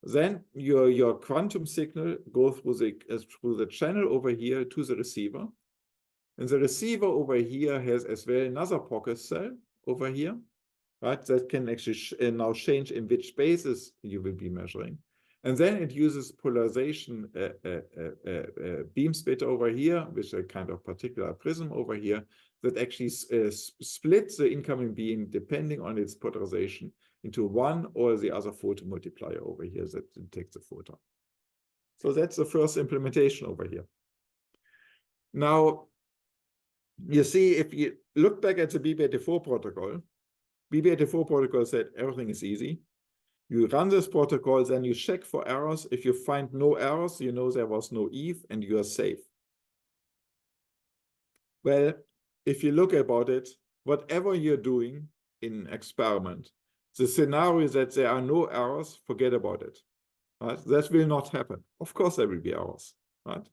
Then your quantum signal goes through the channel over here to the receiver. And the receiver over here has as well another pocket cell over here, right? That can actually now change in which spaces you will be measuring. And then it uses polarization beam splitter over here, with a kind of particular prism over here, that actually splits the incoming beam depending on its polarization into one or the other photon multiplier over here that detects the photon. So that's the first implementation over here. Now, you see, if you look back at the BB84 protocol, BB84 protocol said everything is easy. You run this protocol, then you check for errors. If you find no errors, you know there was no Eve and you are safe. Well, if you look about it, whatever you're doing in experiment, the scenario is that there are no errors, forget about it. Right? That will not happen. Of course, there will be errors. Right?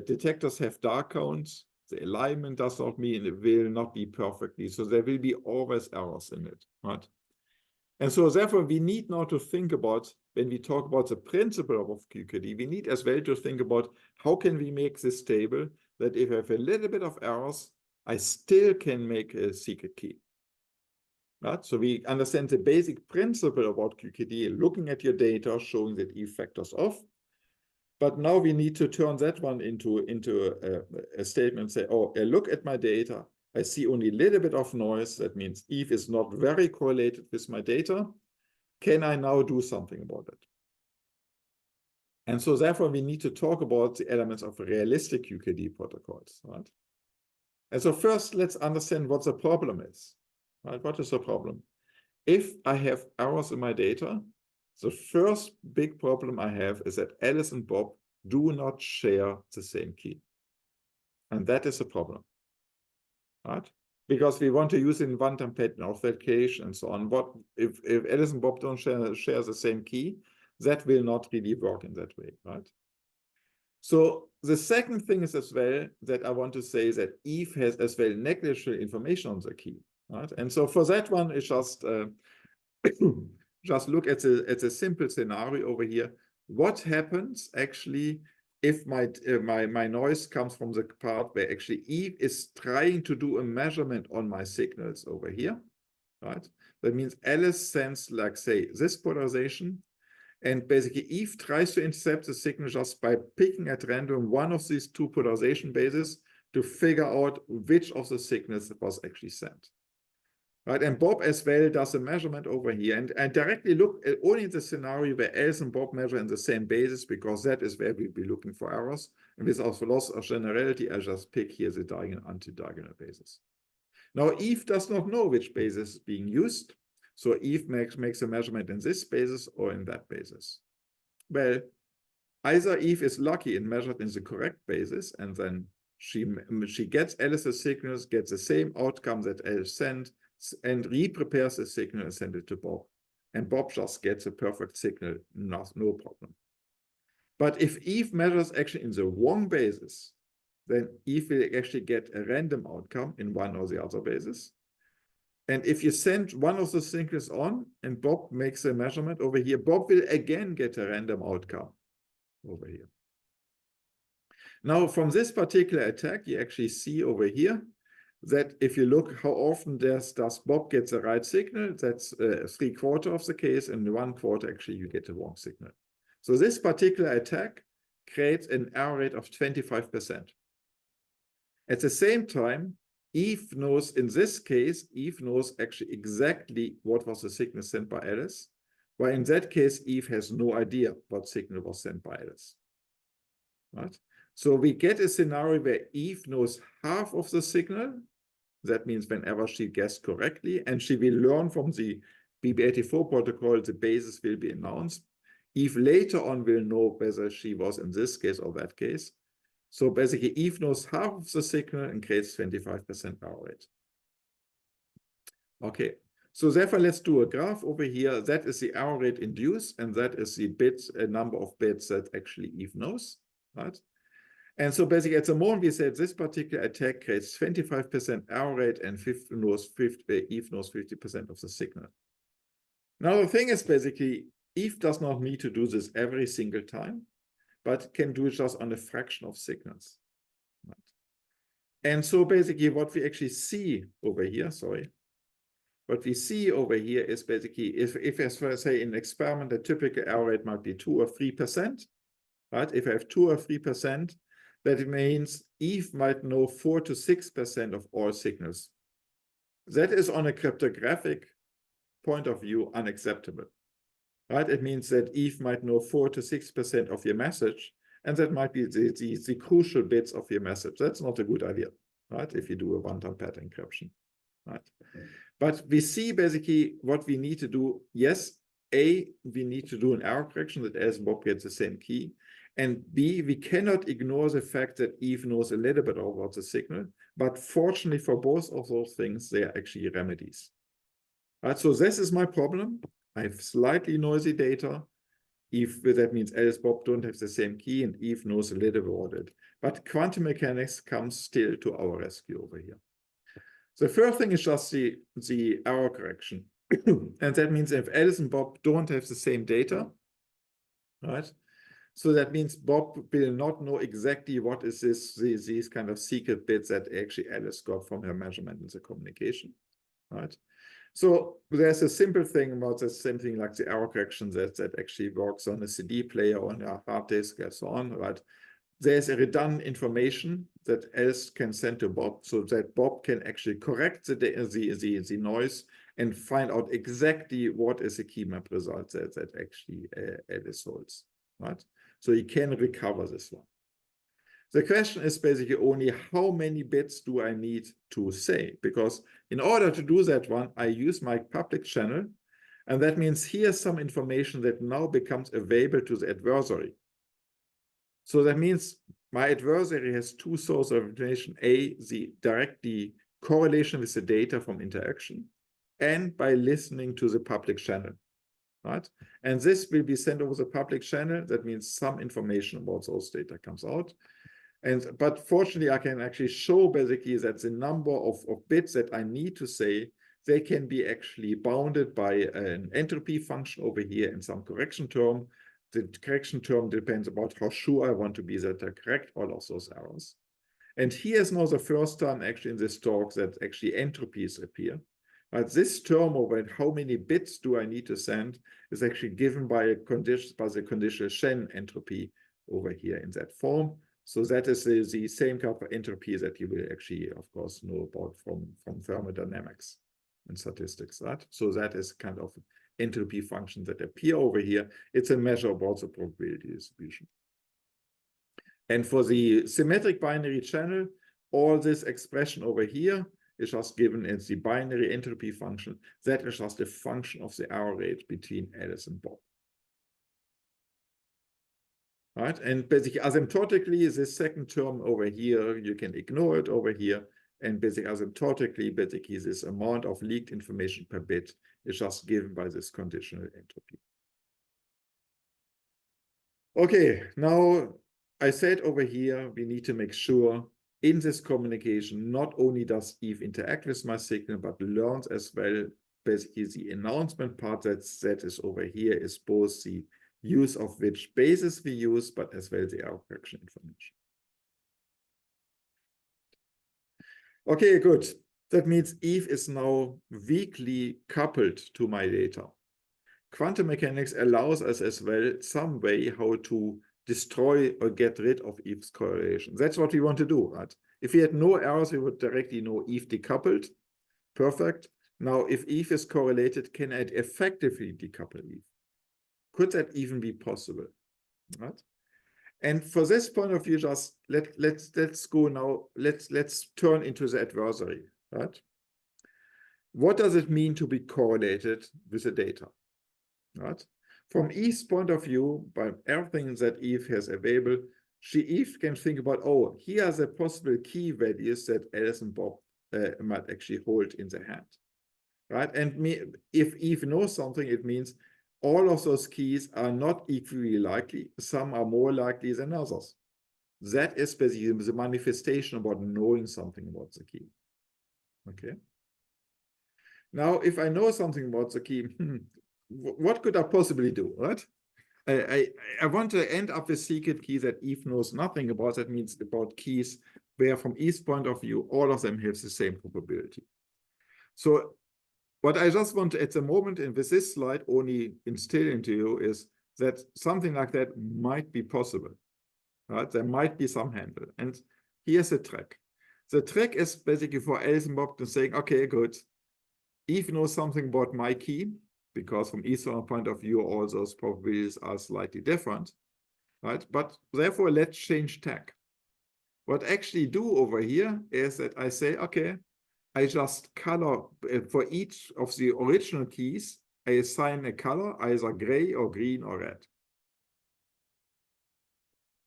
Detectors have dark counts. The alignment does not mean it will not be perfectly. So there will be always errors in it. Right? And so therefore, we need now to think about, when we talk about the principle of QKD, we need as well to think about how can we make this stable that if I have a little bit of errors, I still can make a secret key. Right? So we understand the basic principle about QKD, looking at your data, showing that Eve factors off. But now we need to turn that one into a statement, say, oh, I look at my data, I see only a little bit of noise. That means Eve is not very correlated with my data. Can I now do something about it? And so therefore, we need to talk about the elements of realistic QKD protocols, right? And so first, let's understand what the problem is, right? What is the problem? If I have errors in my data, the first big problem I have is that Alice and Bob do not share the same key. And that is a problem, right? Because we want to use it in one-time pattern authentication and so on. What if Alice and Bob don't share the same key, that will not really work in that way, right? So the second thing is as well that I want to say that Eve has as well negligible information on the key, right? And so for that one, it's just just look at the simple scenario over here. What happens actually if my noise comes from the part where actually Eve is trying to do a measurement on my signals over here, right? That means Alice sends, like, say, this polarization, and basically Eve tries to intercept the signal just by picking at random one of these two polarization bases to figure out which of the signals was actually sent. Right, and Bob as well does a measurement over here, and directly look at only the scenario where Alice and Bob measure in the same basis, because that is where we'll be looking for errors. And without loss of generality, I just pick here the diagonal, anti-diagonal basis. Now Eve does not know which basis is being used, so Eve makes a measurement in this basis or in that basis. Well, either Eve is lucky and measured in the correct basis, and then she gets Alice's signals, gets the same outcome that Alice sent, and re-prepares the signal and send it to Bob. And Bob just gets a perfect signal, no problem. But if Eve measures actually in the wrong basis, then Eve will actually get a random outcome in one or the other basis. And if you send one of the signals on and Bob makes a measurement over here, Bob will again get a random outcome over here. Now, from this particular attack, you actually see over here that if you look how often does Bob get the right signal, that's 3/4 of the case, and 1/4 actually you get the wrong signal. So this particular attack creates an error rate of 25%. At the same time, Eve knows, in this case, Eve knows actually exactly what was the signal sent by Alice, while in that case, Eve has no idea what signal was sent by Alice. Right? So we get a scenario where Eve knows half of the signal. That means whenever she guessed correctly, and she will learn from the BB84 protocol, the basis will be announced. Eve later on will know whether she was in this case or that case. So basically, Eve knows half of the signal and creates 25% error rate. Okay, so therefore, let's do a graph over here. That is the error rate induced, and that is the number of bits that actually Eve knows, right? And so basically, at the moment, we said this particular attack creates 25% error rate, and Eve knows 50% of the signal. Now, the thing is basically, Eve does not need to do this every single time, but can do it just on a fraction of signals. Right? And so basically, what we actually see over here, what we see over here is basically, if as I say in an experiment, the typical error rate might be 2 or 3%, right? If I have 2 or 3%, that means Eve might know 4 to 6% of all signals. That is, on a cryptographic point of view, unacceptable. Right? It means that Eve might know 4 to 6% of your message, and that might be the crucial bits of your message. That's not a good idea, right? If you do a one-time pattern encryption, right? But we see basically what we need to do. Yes, A, we need to do an error correction that Alice and Bob get the same key. And B, we cannot ignore the fact that Eve knows a little bit about the signal, but fortunately for both of those things, they are actually remedies. Right, so this is my problem. I have slightly noisy data. Eve, that means Alice, Bob don't have the same key, and Eve knows a little bit about it. But quantum mechanics comes still to our rescue over here. The first thing is just the error correction. And that means if Alice and Bob don't have the same data, right? So that means Bob will not know exactly what is these kind of secret bits that actually Alice got from her measurement in the communication, right? So there's a simple thing about the same thing like the error correction that actually works on a CD player, on a hard disk, and so on, right? There's a redundant information that Alice can send to Bob, so that Bob can actually correct the noise and find out exactly what is the key map result that actually Alice holds, right? So you can recover this one. The question is basically only how many bits do I need to say? Because in order to do that one, I use my public channel. And that means here's some information that now becomes available to the adversary. So that means my adversary has two sources of information. A, the directly correlation with the data from interaction, and by listening to the public channel. Right? And this will be sent over the public channel. That means some information about those data comes out. But fortunately, I can actually show basically that the number of bits that I need to say they can be actually bounded by an entropy function over here and some correction term. The correction term depends about how sure I want to be that I correct all of those errors. And here's now the first time actually in this talk that actually entropies appear. But this term over how many bits do I need to send is actually given by a condition, by the conditional Shen entropy over here in that form. So that is the same kind of entropy that you will actually, of course, know about from thermodynamics and statistics, right? So that is kind of entropy functions that appear over here. It's a measure about the probability distribution. And for the symmetric binary channel, all this expression over here is just given as the binary entropy function. That is just a function of the error rate between Alice and Bob. Right? And basically asymptotically, this second term over here, you can ignore it over here. And basically asymptotically, basically this amount of leaked information per bit is just given by this conditional entropy. Okay, now I said over here, we need to make sure in this communication, not only does Eve interact with my signal, but learns as well, basically the announcement part that is over here is both the use of which basis we use, but as well the error correction information. Okay, good. That means Eve is now weakly coupled to my data. Quantum mechanics allows us as well some way how to destroy or get rid of Eve's correlation. That's what we want to do, right? If we had no errors, we would directly know Eve decoupled. Perfect. Now, if Eve is correlated, can I effectively decouple Eve? Could that even be possible? Right? And for this point of view, just let's go now. Let's turn into the adversary. Right? What does it mean to be correlated with the data? Right? From Eve's point of view, by everything that Eve has available, Eve can think about, oh, here are the possible key values that Alice and Bob might actually hold in their hand. Right? And if Eve knows something, it means all of those keys are not equally likely. Some are more likely than others. That is basically the manifestation about knowing something about the key. Okay. Now, if I know something about the key, what could I possibly do, right? I want to end up with secret key that Eve knows nothing about. That means about keys where from Eve's point of view, all of them have the same probability. So what I just want to, at the moment in with this slide only instill into you is that something like that might be possible, right? There might be some handle. And here's the trick. The trick is basically for Alice and Bob to saying, okay, good. Eve knows something about my key, because from Eve's point of view, all those probabilities are slightly different, right? But therefore, let's change tack. What I actually do over here is that I say, okay, I just color for each of the original keys, I assign a color, either gray or green or red.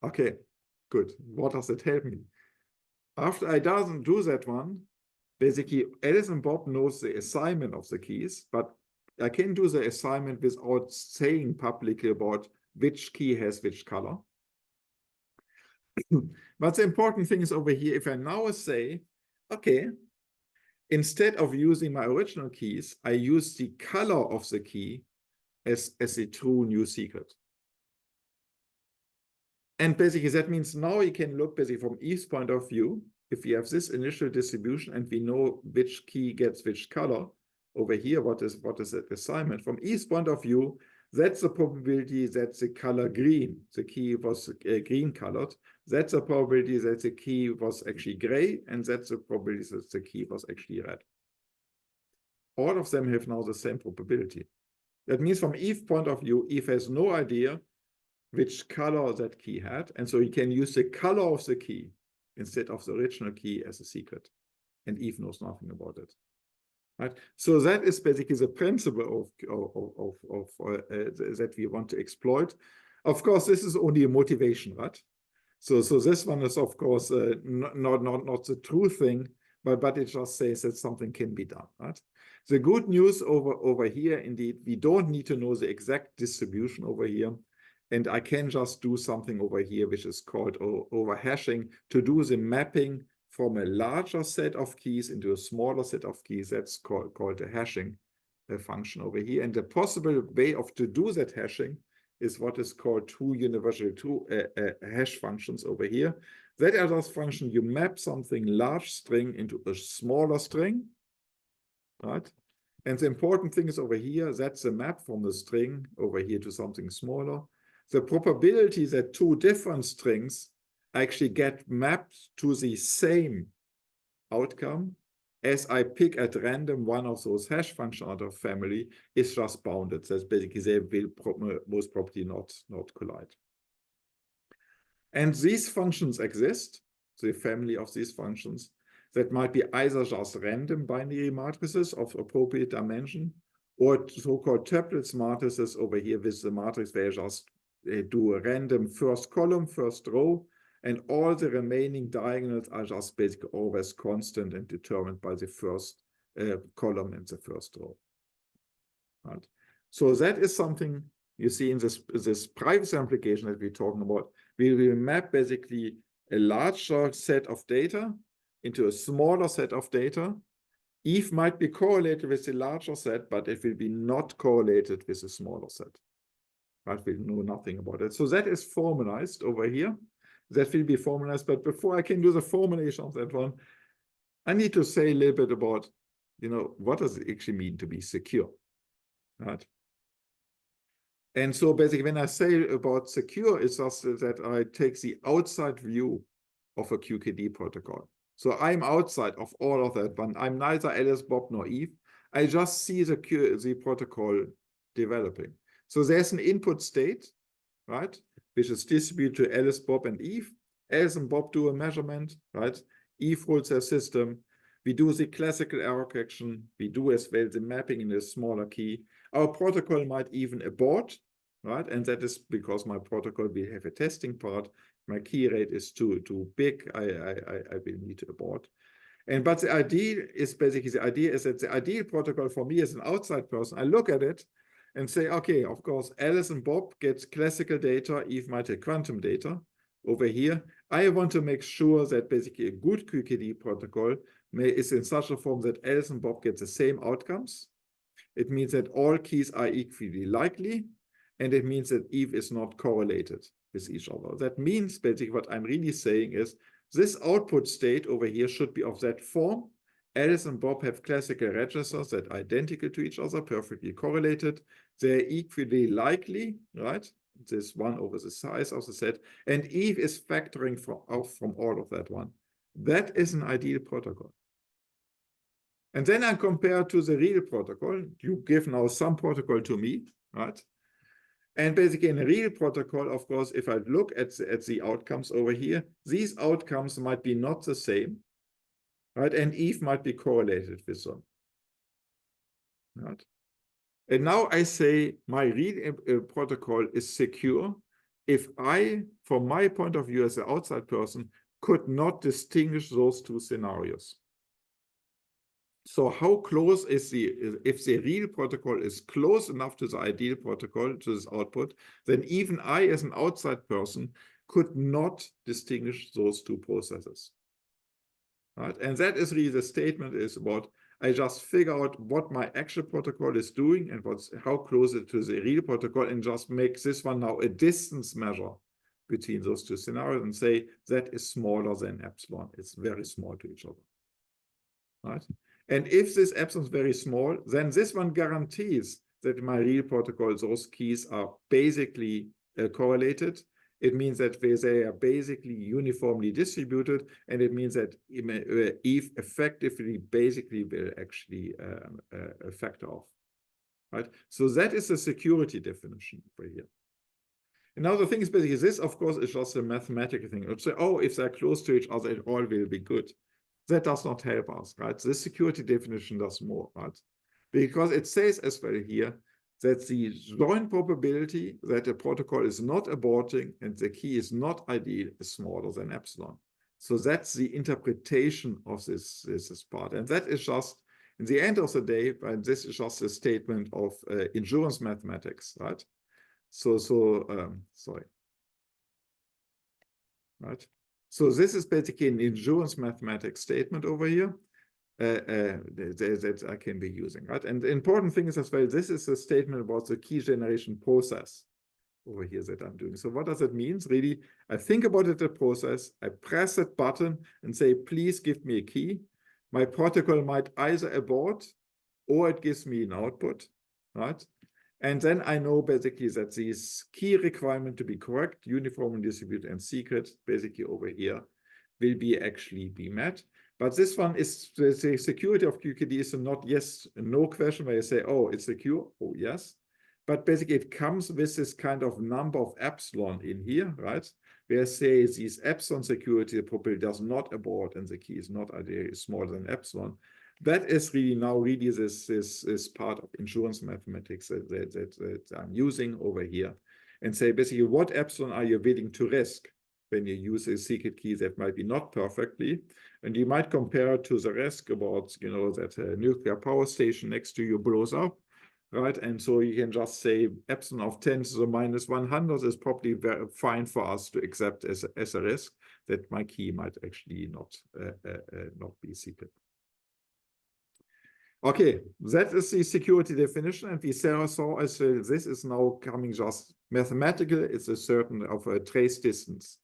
Okay, good. What does it help me? After I doesn't do that one, basically Alice and Bob knows the assignment of the keys, but I can do the assignment without saying publicly about which key has which color. But the important thing is over here, if I now say, okay, instead of using my original keys, I use the color of the key as a true new secret. And basically that means now you can look basically from Eve's point of view, if we have this initial distribution and we know which key gets which color, over here, what is that assignment? From Eve's point of view, that's the probability that the color green, the key was green colored. That's the probability that the key was actually gray, and that's the probability that the key was actually red. All of them have now the same probability. That means from Eve's point of view, Eve has no idea which color that key had, and so he can use the color of the key instead of the original key as a secret. And Eve knows nothing about it. Right? So that is basically the principle that we want to exploit. Of course, this is only a motivation, right? So this one is, of course, not the true thing, but it just says that something can be done, right? The good news over here, indeed, we don't need to know the exact distribution over here. And I can just do something over here, which is called over hashing, to do the mapping from a larger set of keys into a smaller set of keys. That's called a hashing function over here. And the possible way to do that hashing is what is called two universal hash functions over here. That are those functions you map something large string into a smaller string, right? And the important thing is over here, that's the map from the string over here to something smaller. The probability that two different strings actually get mapped to the same outcome as I pick at random one of those hash functions out of family is just bounded. That's basically they will most probably not collide. And these functions exist, the family of these functions, that might be either just random binary matrices of appropriate dimension, or so-called tuplets matrices over here with the matrix where you just do a random first column, first row, and all the remaining diagonals are just basically always constant and determined by the first column and the first row. Right? So that is something you see in this privacy application that we're talking about. We will map basically a larger set of data into a smaller set of data. Eve might be correlated with the larger set, but it will be not correlated with the smaller set. Right? We know nothing about it. So that is formalized over here. That will be formalized. But before I can do the formulation of that one, I need to say a little bit about, what does it actually mean to be secure? Right? And so basically when I say about secure, it's just that I take the outside view of a QKD protocol. So I'm outside of all of that, but I'm neither Alice, Bob, nor Eve. I just see the protocol developing. So there's an input state, right, which is distributed to Alice, Bob, and Eve. Alice and Bob do a measurement, right? Eve rules their system. We do the classical error correction. We do as well the mapping in a smaller key. Our protocol might even abort, right? And that is because my protocol will have a testing part. My key rate is too big. I will need to abort. But the idea is basically that the ideal protocol for me as an outside person, I look at it and say, okay, of course, Alice and Bob get classical data, Eve might have quantum data over here. I want to make sure that basically a good QKD protocol is in such a form that Alice and Bob get the same outcomes. It means that all keys are equally likely, and it means that Eve is not correlated with each other. That means basically what I'm really saying is this output state over here should be of that form. Alice and Bob have classical registers that are identical to each other, perfectly correlated. They're equally likely, right? This one over the size of the set. And Eve is factoring from all of that one. That is an ideal protocol. And then I compare to the real protocol. You give now some protocol to me, right? And basically in a real protocol, of course, if I look at the outcomes over here, these outcomes might be not the same, right? And Eve might be correlated with them, right? And now I say my real protocol is secure if I, from my point of view as an outside person, could not distinguish those two scenarios. So how close is if the real protocol is close enough to the ideal protocol, to this output, then even I as an outside person could not distinguish those two processes. Right? And that is really the statement is about, I just figure out what my actual protocol is doing and how close it to the real protocol, and just make this one now a distance measure between those two scenarios and say that is smaller than epsilon. It's very small to each other. Right? And if this epsilon is very small, then this one guarantees that in my real protocol, those keys are basically correlated. It means that they are basically uniformly distributed, and it means that Eve effectively basically will actually factor off. Right? So that is the security definition over here. And now the thing is basically this, of course, is just a mathematical thing. Let's say, oh, if they're close to each other, it all will be good. That does not help us, right? This security definition does more, right? Because it says as well here that the joint probability that a protocol is not aborting and the key is not ideal is smaller than epsilon. So that's the interpretation of this part. And that is just, in the end of the day, this is just a statement of insurance mathematics, right? Sorry. Right? So this is basically an insurance mathematics statement over here that I can be using, right? And the important thing is as well, this is a statement about the key generation process over here that I'm doing. So what does it mean? Really, I think about it, the process, I press that button and say, please give me a key. My protocol might either abort or it gives me an output, right? And then I know basically that these key requirement to be correct, uniformly distributed and secret, basically over here, will be actually be met. But this one is the security of QKD is not yes, no question where you say, oh, it's secure, oh yes. But basically it comes with this kind of number of epsilon in here, right? Where say this epsilon security probably does not abort and the key is not ideally smaller than epsilon. That is really now really this part of insurance mathematics that I'm using over here. And say basically what epsilon are you willing to risk when you use a secret key that might be not perfectly. And you might compare it to the risk about, you know, that a nuclear power station next to you blows up, right? And so you can just say epsilon of 10 to the minus 100 is probably very fine for us to accept as a risk that my key might actually not be secret. Okay, that is the security definition, and we saw as this is now coming just mathematical. It's a certain of a trace distance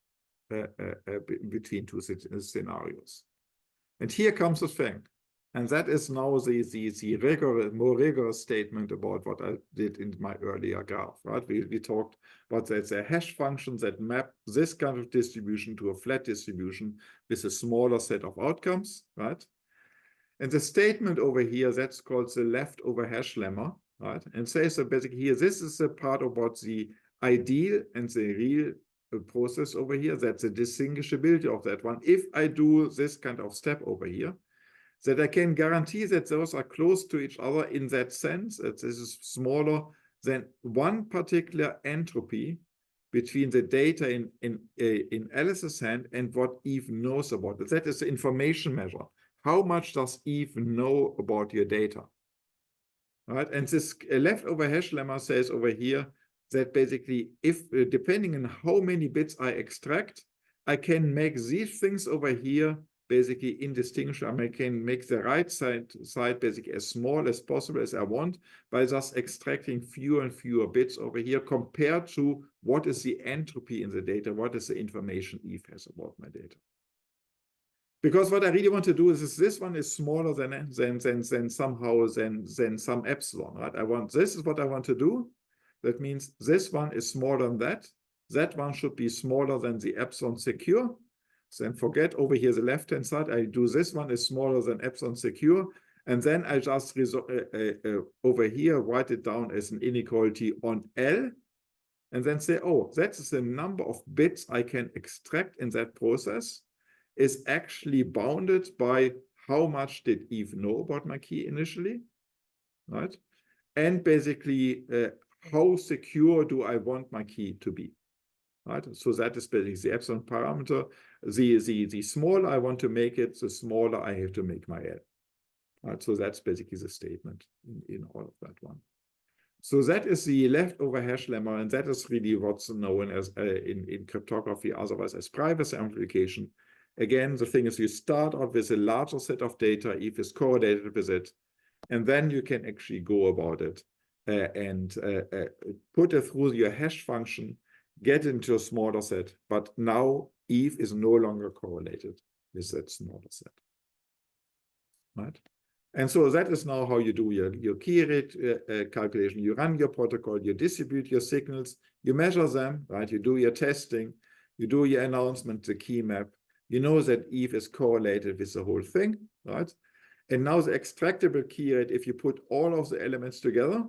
between two scenarios. And here comes the thing, and that is now the more rigorous statement about what I did in my earlier graph, right? We talked about that's a hash function that map this kind of distribution to a flat distribution with a smaller set of outcomes, right? And the statement over here, that's called the leftover hash lemma, right? And says that basically here, this is a part about the ideal and the real process over here. That's the distinguishability of that one. If I do this kind of step over here, that I can guarantee that those are close to each other in that sense, that this is smaller than one particular entropy between the data in Alice's hand and what Eve knows about it. That is the information measure. How much does Eve know about your data? Right? And this leftover hash lemma says over here that basically if depending on how many bits I extract, I can make these things over here basically indistinguishable. I can make the right side basically as small as possible as I want by just extracting fewer and fewer bits over here compared to what is the entropy in the data, what is the information Eve has about my data. Because what I really want to do is this one is smaller than somehow some epsilon, right? This is what I want to do. That means this one is smaller than that. That one should be smaller than the epsilon secure. So then forget over here the left-hand side. I do this one is smaller than epsilon secure. And then I just over here write it down as an inequality on L. And then say, oh, that's the number of bits I can extract in that process is actually bounded by how much did Eve know about my key initially, right? And basically, how secure do I want my key to be, right? So that is basically the epsilon parameter. The smaller I want to make it, the smaller I have to make my L, right? So that's basically the statement in all of that one. So that is the leftover hash lemma, and that is really what's known as in cryptography, otherwise as privacy amplification. Again, the thing is you start out with a larger set of data, if it's correlated with it, and then you can actually go about it and put it through your hash function, get into a smaller set, but now Eve is no longer correlated with that smaller set, right? And so that is now how you do your key rate calculation. You run your protocol, you distribute your signals, you measure them, right? You do your testing, you do your announcement, the key map. You know that Eve is correlated with the whole thing, right? And now the extractable key rate, if you put all of the elements together,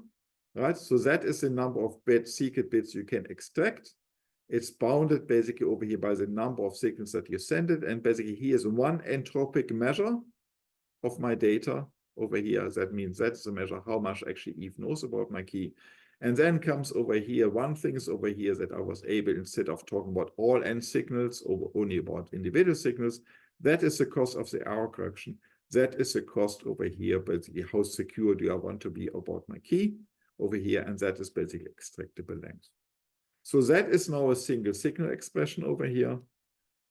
right? So that is the number of bits, secret bits you can extract. It's bounded basically over here by the number of signals that you send it. And basically here's one entropic measure of my data over here. That means that's the measure how much actually Eve knows about my key. And then comes over here, one thing is over here that I was able, instead of talking about all n signals, or only about individual signals, that is the cost of the error correction. That is the cost over here, basically how secure do I want to be about my key over here, and that is basically extractable length. So that is now a single signal expression over here.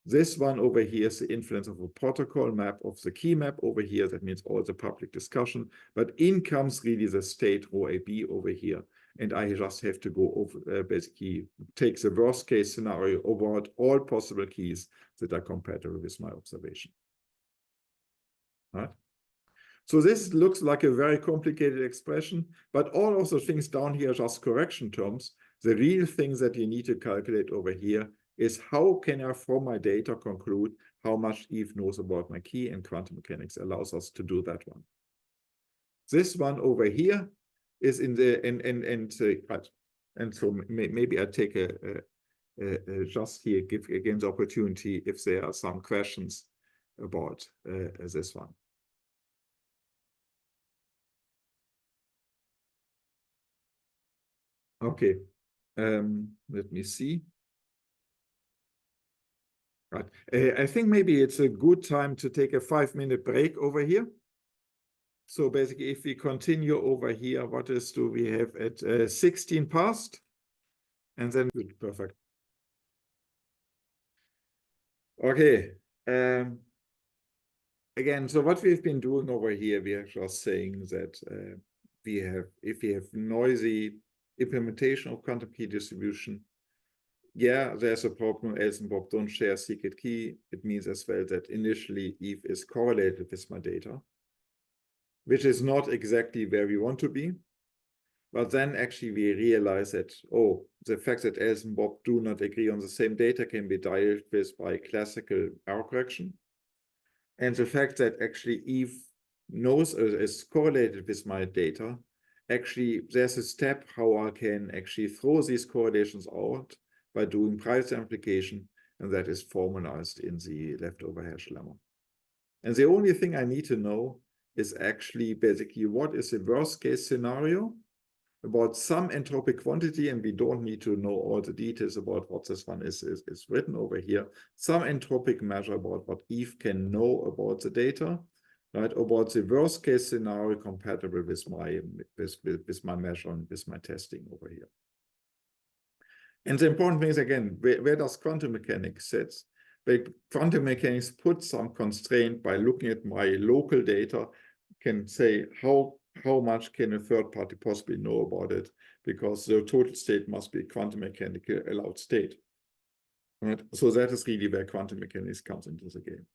This one over here is the influence of a protocol map of the key map over here. That means all the public discussion. But in comes really the state rho AB over here. And I just have to go over, basically take the worst case scenario about all possible keys that are compatible with my observation. Right? So this looks like a very complicated expression, but all of the things down here are just correction terms. The real thing that you need to calculate over here is how can I, from my data, conclude how much Eve knows about my key, and quantum mechanics allows us to do that one. This one over here is in the, and so maybe I take just here, give again the opportunity if there are some questions about this one. Okay, let me see. Right. I think maybe it's a good time to take a 5-minute break over here. So basically, if we continue over here, what do we have at 16 past? And then good, perfect. Okay. Again, so what we've been doing over here, we are just saying that if we have noisy implementation of quantum key distribution, yeah, there's a problem. Alice and Bob don't share a secret key. It means as well that initially Eve is correlated with my data, which is not exactly where we want to be. But then actually we realize that, oh, the fact that Alice and Bob do not agree on the same data can be dealt with by classical error correction. And the fact that actually Eve knows is correlated with my data, actually there's a step how I can actually throw these correlations out by doing price amplification, and that is formalized in the leftover hash lemma. And the only thing I need to know is actually basically what is the worst case scenario about some entropic quantity, and we don't need to know all the details about what this one is written over here. Some entropic measure about what Eve can know about the data, right? About the worst case scenario compatible with my measure and with my testing over here. And the important thing is, again, where does quantum mechanics sit? Quantum mechanics put some constraint by looking at my local data, can say how much can a third party possibly know about it, because the total state must be a quantum mechanically allowed state. Right? So that is really where quantum mechanics comes into the game.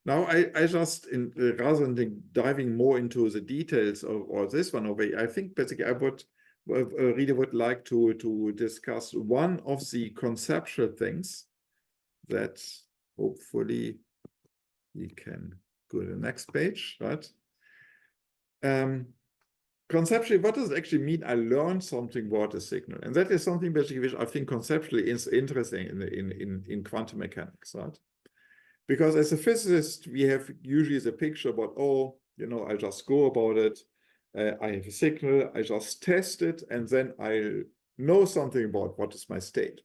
Now, I just, rather than diving more into the details of this one over here, I think basically I really would like to discuss one of the conceptual things that hopefully we can go to the next page, right? Conceptually, what does it actually mean I learned something about a signal? And that is something basically which I think conceptually is interesting in quantum mechanics, right? Because as a physicist, we have usually the picture about, oh, you know, I just go about it. I have a signal, I just test it, and then I know something about what is my state,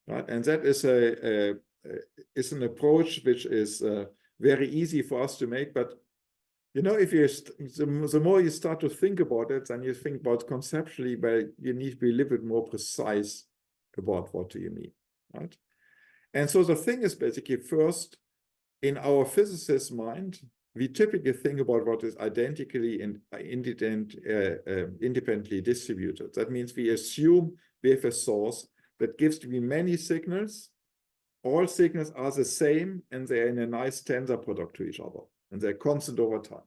right? And that is an approach which is very easy for us to make. But you know, if you the more you start to think about it, then you think about conceptually, but you need to be a little bit more precise about what do you mean, right? And so the thing is basically, first, in our physicist's mind, we typically think about what is identically and independently distributed. That means we assume we have a source that gives me many signals. All signals are the same, and they're in a nice tensor product to each other, and they're constant over time.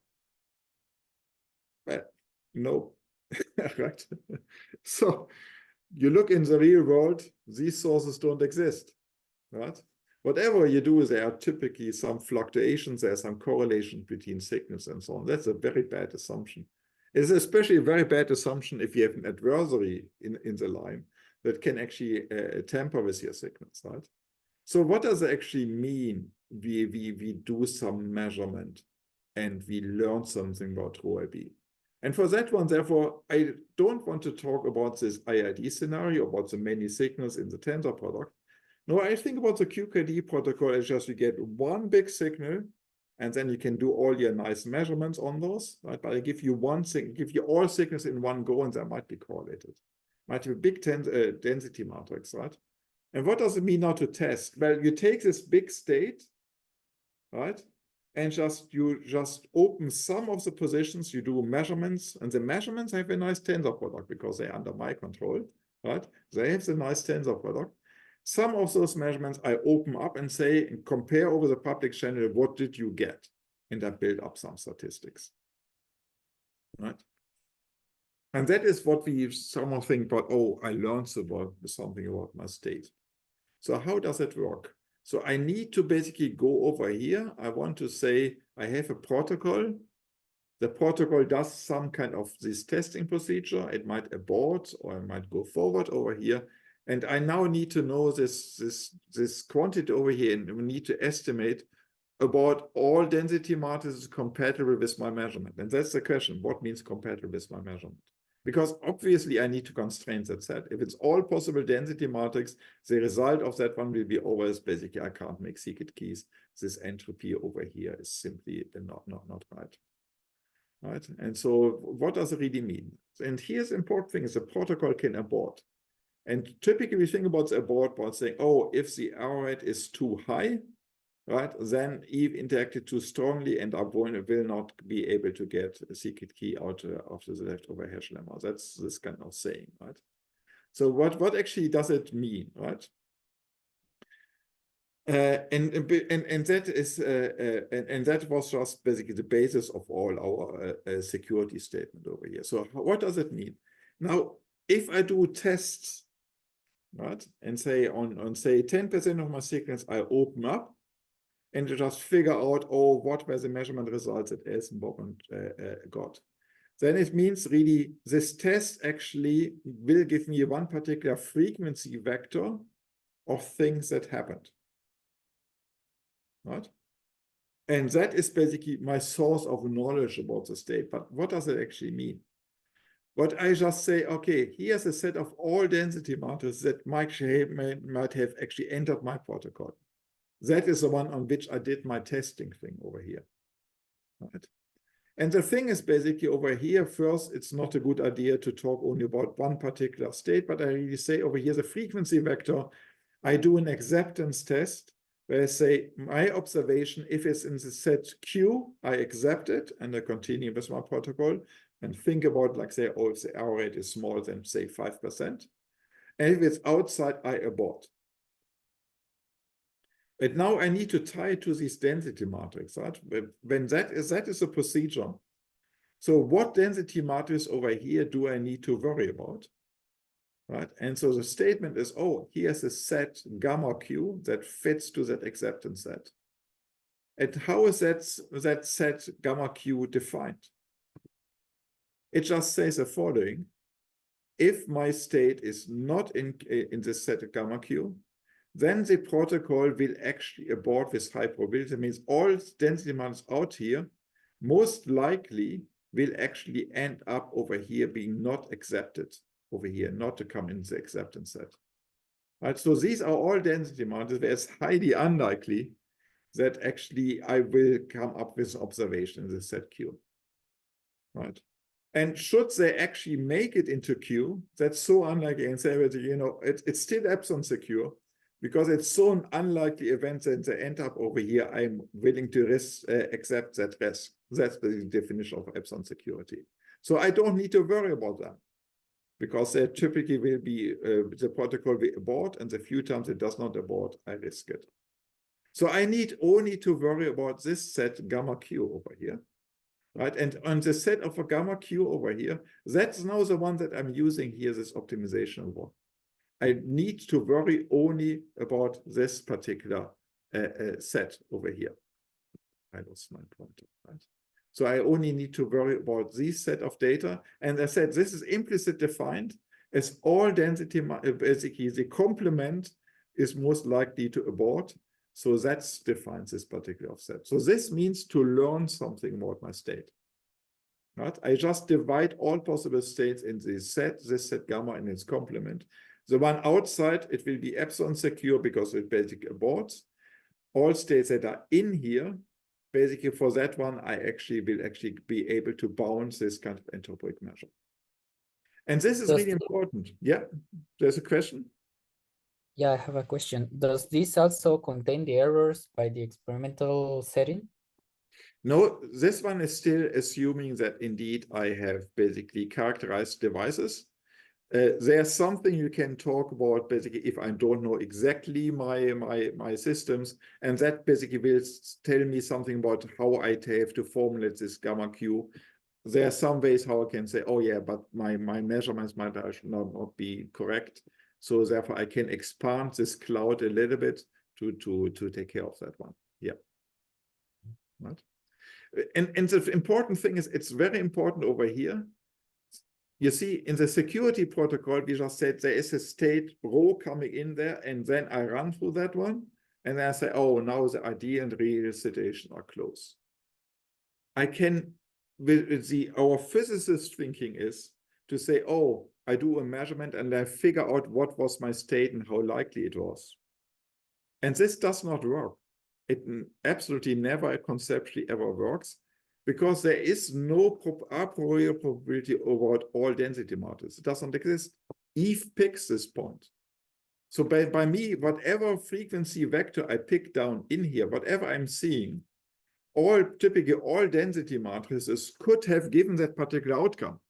Well, no, right? So you look in the real world, these sources don't exist, right? Whatever you do, there are typically some fluctuations, there are some correlations between signals and so on. That's a very bad assumption. It's especially a very bad assumption if you have an adversary in the line that can actually tamper with your signals, right? So what does it actually mean? We do some measurement and we learn something about ρIB. And for that one, therefore, I don't want to talk about this IID scenario, about the many signals in the tensor product. No, I think about the QKD protocol as just you get one big signal, and then you can do all your nice measurements on those, right? But I give you one signal, give you all signals in one go, and they might be correlated. Might be a big density matrix, right? And what does it mean now to test? Well, you take this big state, right? And you just open some of the positions, you do measurements, and the measurements have a nice tensor product because they're under my control, right? They have the nice tensor product. Some of those measurements I open up and say, compare over the public channel, what did you get? And I build up some statistics, right? And that is what we somehow think about, oh, I learned something about my state. So how does it work? So I need to basically go over here. I want to say I have a protocol. The protocol does some kind of this testing procedure. It might abort or it might go forward over here. And I now need to know this quantity over here, and we need to estimate about all density matrices compatible with my measurement. And that's the question, what means compatible with my measurement? Because obviously I need to constrain that set. If it's all possible density matrix, the result of that one will be always basically I can't make secret keys. This entropy over here is simply not right. Right? And so what does it really mean? And here's the important thing is the protocol can abort. And typically we think about the abort by saying, oh, if the error rate is too high, right, then Eve interacted too strongly and I will not be able to get a secret key out after the leftover hash lemma. That's this kind of saying, right? So what actually does it mean, right? And that is and that was just basically the basis of all our security statement over here. So what does it mean? Now, if I do tests, right, and say on say 10% of my signals I open up and just figure out, oh, what were the measurement results that Els and Bob got. Then it means really this test actually will give me one particular frequency vector of things that happened. Right? And that is basically my source of knowledge about the state. But what does it actually mean? What I just say, okay, here's a set of all density matrices that might have actually entered my protocol. That is the one on which I did my testing thing over here. Right? And the thing is basically over here, first, it's not a good idea to talk only about one particular state, but I really say over here, the frequency vector, I do an acceptance test where I say my observation, if it's in the set Q, I accept it and I continue with my protocol and think about like say, oh, if the error rate is smaller than say 5%. And if it's outside, I abort. And now I need to tie it to this density matrix, right? When that is a procedure. So what density matrix over here do I need to worry about? Right? And so the statement is, oh, here's a set gamma Q that fits to that acceptance set. And how is that set gamma Q defined? It just says the following. If my state is not in this set gamma Q, then the protocol will actually abort with high probability. That means all density matrices out here most likely will actually end up over here being not accepted over here, not to come in the acceptance set. Right, so these are all density matrices where it's highly unlikely that actually I will come up with observation in the set Q. Right. And should they actually make it into Q, that's so unlikely and say, you know, it's still epsilon secure. Because it's so an unlikely event that they end up over here, I'm willing to accept that risk. That's the definition of epsilon security. So I don't need to worry about that because they typically will be, the protocol will abort, and the few times it does not abort, I risk it. So I need only to worry about this set gamma Q over here, right? And on the set of a gamma Q over here, that's now the one that I'm using here, this optimization one. I need to worry only about this particular set over here. I lost my pointer, right? So I only need to worry about this set of data. And I said, this is implicit defined as all density, basically the complement is most likely to abort. So that defines this particular set. So this means to learn something about my state. Right? I just divide all possible states in this set gamma and its complement. The one outside, it will be epsilon secure because it basically aborts. All states that are in here, basically for that one, I will be able to bounce this kind of entropic measure. And this is really important. Yeah, there's a question? Yeah, I have a question. Does this also contain the errors by the experimental setting? No, this one is still assuming that indeed I have basically characterized devices. There's something you can talk about basically if I don't know exactly my systems, and that basically will tell me something about how I have to formulate this gamma Q. There are some ways how I can say, oh yeah, but my measurements might not be correct. So therefore I can expand this cloud a little bit to take care of that one. Yeah. Right. And the important thing is it's very important over here. You see, in the security protocol, we just said there is a state rho coming in there, and then I run through that one, and then I say, oh, now the ID and real situation are close. I can, our physicist thinking is to say, oh, I do a measurement and I figure out what was my state and how likely it was. And this does not work. It absolutely never conceptually ever works, because there is no a priori probability about all density martes. It doesn't exist. Eve picks this point. So by me, whatever frequency vector I pick down in here, whatever I'm seeing, typically all density matrices could have given that particular outcome.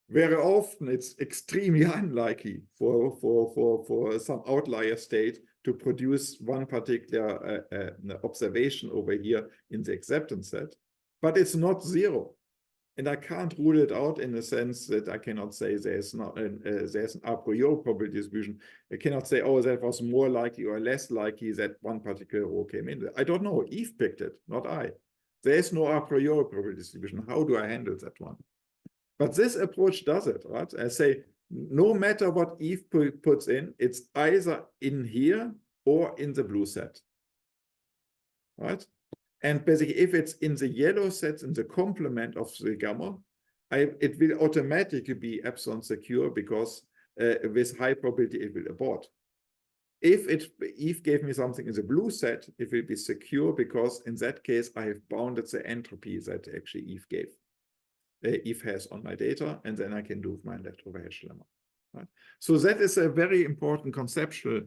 Very often it's extremely unlikely for some outlier state to produce one particular observation over here in the acceptance set, but it's not zero. And I can't rule it out in the sense that I cannot say there's an a priori probability distribution. I cannot say, oh, that was more likely or less likely that one particular row came in. I don't know. Eve picked it, not I. There is no a priori probability distribution. How do I handle that one? But this approach does it, right? I say, no matter what Eve puts in, it's either in here or in the blue set, right? And basically, if it's in the yellow sets in the complement of the gamma, it will automatically be epsilon secure, because with high probability it will abort. If Eve gave me something in the blue set, it will be secure, because in that case I have bounded the entropy that actually Eve gave. Eve has on my data, and then I can do my leftover hash lemma. Right? So that is a very important conceptual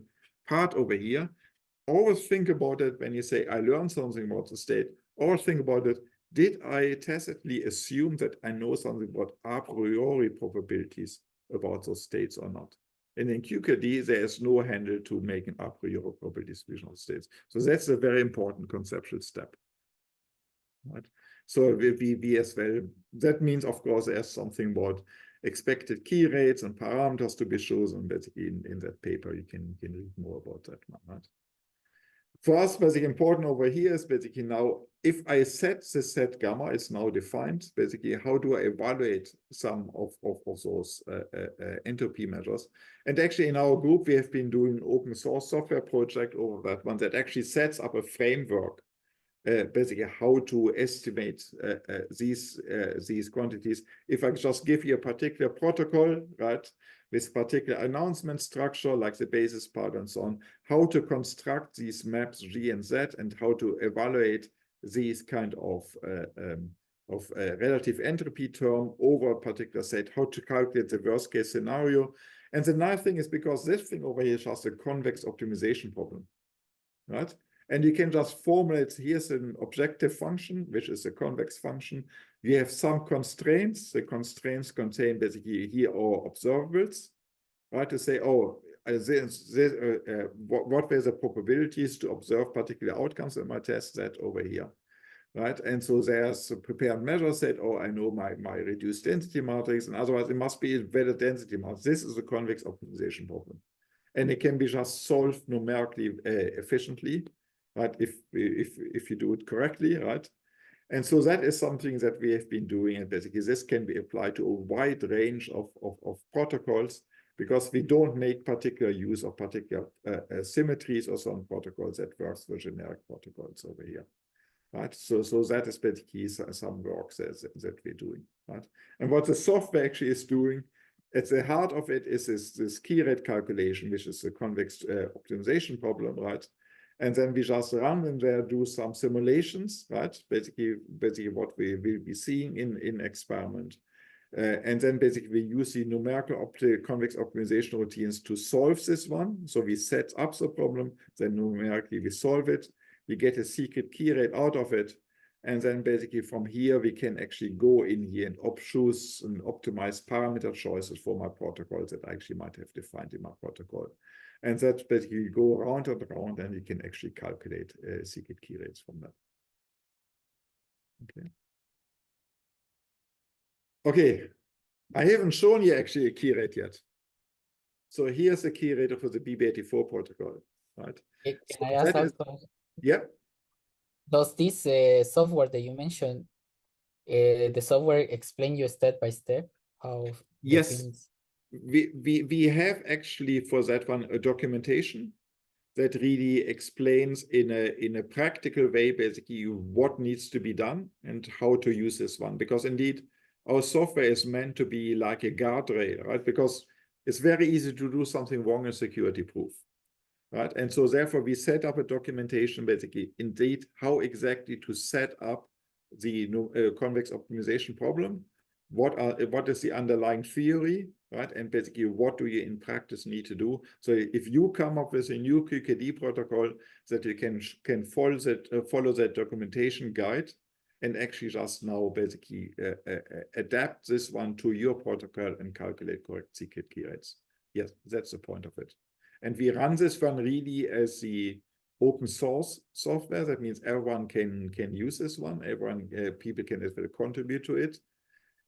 part over here. Always think about it when you say, I learned something about the state. Always think about it. Did I tacitly assume that I know something about a priori probabilities about those states or not? And in QKD, there is no handle to make an a priori probability distribution of states. So that's a very important conceptual step. Right? So we as well, that means, of course, there's something about expected key rates and parameters to be chosen. Basically, in that paper, you can read more about that one. Right? For us, basically important over here is basically now, if I set the set gamma is now defined, basically, how do I evaluate some of those entropy measures? And actually, in our group, we have been doing an open source software project over that one that actually sets up a framework, basically how to estimate these quantities. If I just give you a particular protocol, right, with particular announcement structure, like the basis part and so on, how to construct these maps G and Z, and how to evaluate these kind of relative entropy term over a particular set, how to calculate the worst case scenario. And the nice thing is, because this thing over here is just a convex optimization problem, right? And you can just formulate, here's an objective function, which is a convex function. We have some constraints. The constraints contain basically here our observables, right? To say, oh, what were the probabilities to observe particular outcomes in my test set over here, right? And so there's a prepared measure set, oh, I know my reduced density matrix, and otherwise it must be a better density matrix. This is a convex optimization problem. And it can be just solved numerically efficiently, right? If you do it correctly, right? And so that is something that we have been doing, and basically this can be applied to a wide range of protocols, because we don't make particular use of particular symmetries or some protocols that works for generic protocols over here, right? So that is basically some work that we're doing, right? And what the software actually is doing, at the heart of it is this key rate calculation, which is a convex optimization problem, right? And then we just run in there, do some simulations, right? Basically what we will be seeing in experiment. And then basically we use the numerical convex optimization routines to solve this one. So we set up the problem, then numerically we solve it. We get a secret key rate out of it. And then basically from here, we can actually go in here and choose and optimize parameter choices for my protocols that I actually might have defined in my protocol. And that's basically go around and around, and you can actually calculate secret key rates from that. Okay. Okay, I haven't shown you actually a key rate yet. So here's the key rate for the BB84 protocol, right? Can So I ask is, also, yeah. does this software that you mentioned, the software explain you step by step how the Yes, things? we have actually for that one a documentation that really explains in a practical way basically what needs to be done and how to use this one. Because indeed, our software is meant to be like a guardrail, right? Because it's very easy to do something wrong in security proof, right? And so therefore we set up a documentation basically indeed how exactly to set up the convex optimization problem. What is the underlying theory, right? And basically, what do you in practice need to do? So if you come up with a new QKD protocol, that you can follow that documentation guide and actually just now basically adapt this one to your protocol and calculate correct secret key rates. Yes, that's the point of it. And we run this one really as the open source software. That means everyone can use this one. People can as well contribute to it.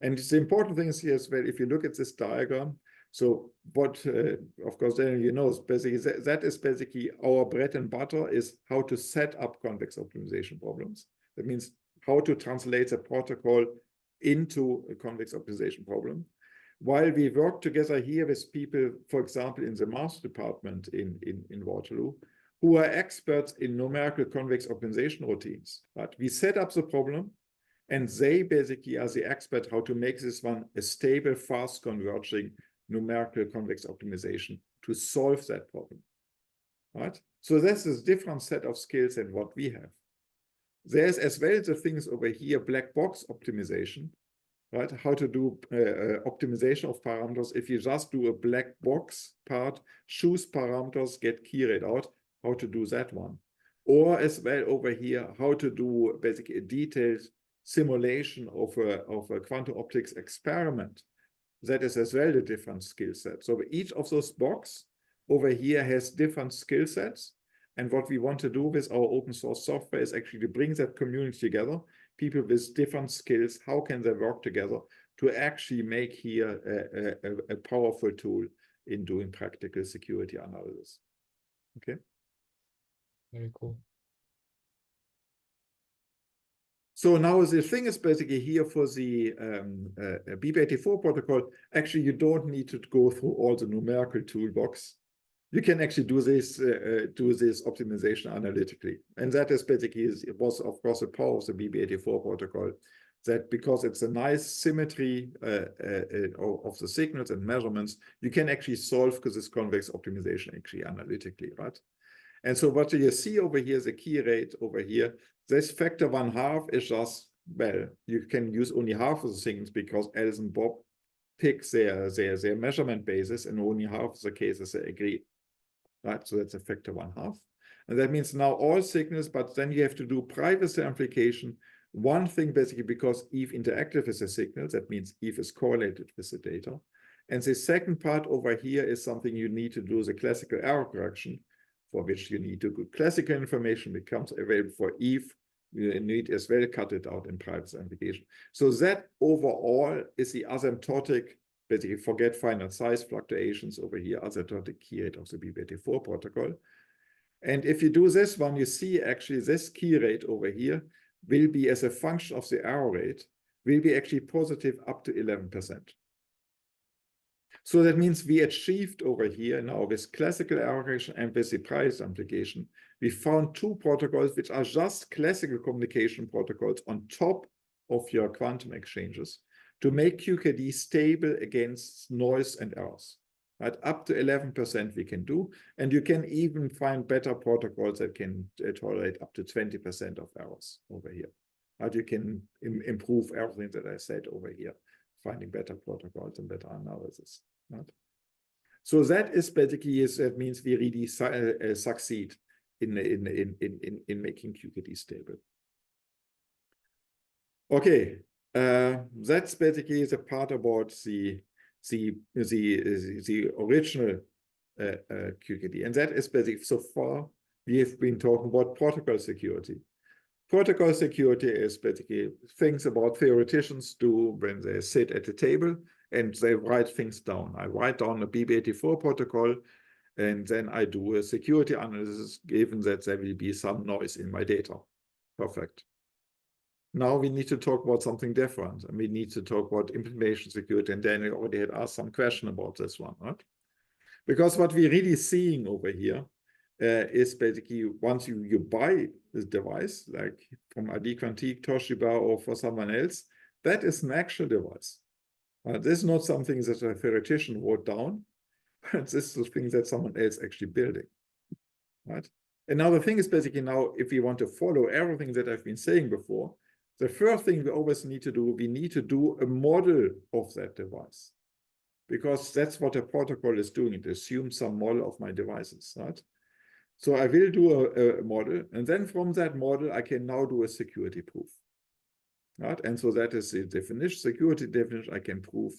And the important thing is here as well, if you look at this diagram, so what, of course, then you know, basically that is basically our bread and butter is how to set up convex optimization problems. That means how to translate the protocol into a convex optimization problem. While we work together here with people, for example, in the math department in Waterloo, who are experts in numerical convex optimization routines, right? We set up the problem, and they basically are the expert how to make this one a stable, fast converging numerical convex optimization to solve that problem, right? So this is a different set of skills than what we have. There's as well the things over here, black box optimization, right? How to do optimization of parameters. If you just do a black box part, choose parameters, get key rate out, how to do that one. Or as well over here, how to do basically a detailed simulation of a quantum optics experiment. That is as well a different skill set. So each of those boxes over here has different skill sets. And what we want to do with our open source software is actually to bring that community together, people with different skills, how can they work together to actually make here a powerful tool in doing practical security analysis. Okay. Very cool. So now the thing is basically here for the BB84 protocol, actually you don't need to go through all the numerical toolbox. You can actually do this optimization analytically. And that is basically, it was of course the power of the BB84 protocol, that because it's a nice symmetry of the signals and measurements, you can actually solve this convex optimization actually analytically, right? And so what you see over here is a key rate over here. This factor 1/2 is just, well, you can use only half of the things because Alice and Bob pick their measurement basis, and only half of the cases they agree, right? So that's a factor 1/2. And that means now all signals, but then you have to do privacy amplification. One thing basically because Eve interacted with the signals, that means Eve is correlated with the data. And the second part over here is something you need to do, the classical error correction, for which you need to do classical information becomes available for Eve. You need as well cut it out in privacy amplification. So that overall is the asymptotic, basically forget finite size fluctuations over here, asymptotic key rate of the BB84 protocol. And if you do this one, you see actually this key rate over here will be as a function of the error rate, will be actually positive up to 11%. So that means we achieved over here now with classical error correction and with the privacy amplification, we found two protocols which are just classical communication protocols on top of your quantum exchanges to make QKD stable against noise and errors. Right? Up to 11% we can do, and you can even find better protocols that can tolerate up to 20% of errors over here. Right? You can improve everything that I said over here finding better protocols and better analysis. Right? So that is basically, that means we really succeed in making QKD stable. Okay, that's basically the part about the original QKD, and that is basically, so far we have been talking about protocol security. Protocol security is basically things about theoreticians do when they sit at the table and they write things down. I write down a BB84 protocol, and then I do a security analysis, given that there will be some noise in my data. Perfect. Now we need to talk about something different, and we need to talk about implementation security, and Daniel already had asked some question about this one, right? Because what we're really seeing over here is basically once you buy this device, like from ID Quantique, Toshiba, or for someone else, that is an actual device. This is not something that a theoretician wrote down. This is the thing that someone else actually building, right? And now the thing is basically now, if we want to follow everything that I've been saying before, the first thing we always need to do, we need to do a model of that device, because that's what a protocol is doing. It assumes some model of my devices, right? So I will do a model, and then from that model, I can now do a security proof, right? And so that is the definition, security definition. I can prove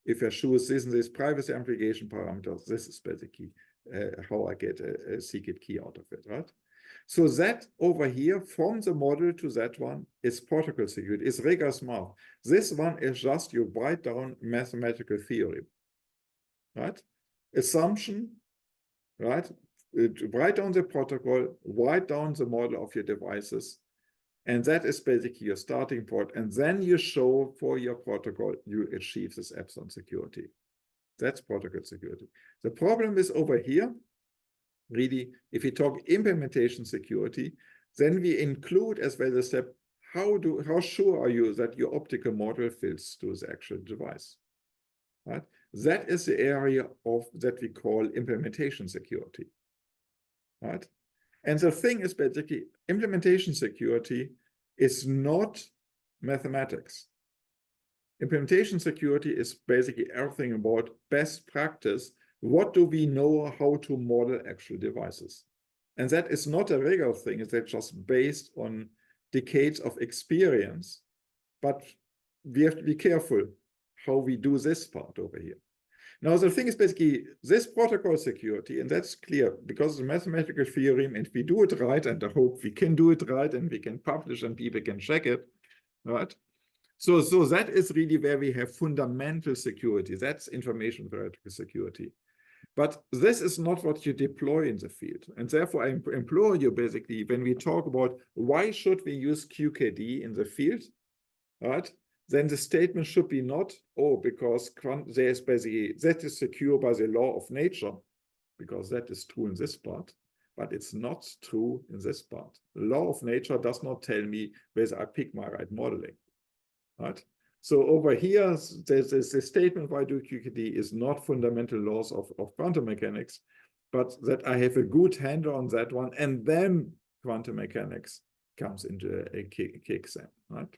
if I choose this and this privacy application parameters, this is basically how I get a secret key out of it, right? So that over here, from the model to that one, is protocol security, is regular smart. This one is just you write down mathematical theory, right? Assumption, right? Write down the protocol, write down the model of your devices, and that is basically your starting point. And then you show for your protocol, you achieve this epsilon security. That's protocol security. The problem is over here, really, if we talk implementation security, then we include as well the step, how sure are you that your optical model fits to the actual device, right? That is the area of that we call implementation security, right? And the thing is basically implementation security is not mathematics. Implementation security is basically everything about best practice. What do we know how to model actual devices? And that is not a regular thing. It's just based on decades of experience. But we have to be careful how we do this part over here. Now, the thing is basically this protocol security, and that's clear because of the mathematical theorem, and if we do it right, and I hope we can do it right, and we can publish and people can check it, right? So that is really where we have fundamental security. That's information theoretical security. But this is not what you deploy in the field. And therefore, I implore you basically, when we talk about why should we use QKD in the field, right? Then the statement should be not, oh, because there is basically, that is secure by the law of nature, because that is true in this part, but it's not true in this part. The law of nature does not tell me whether I pick my right modeling, right? So over here, there's a statement why do QKD is not fundamental laws of quantum mechanics, but that I have a good handle on that one, and then quantum mechanics comes into a kicks in, right?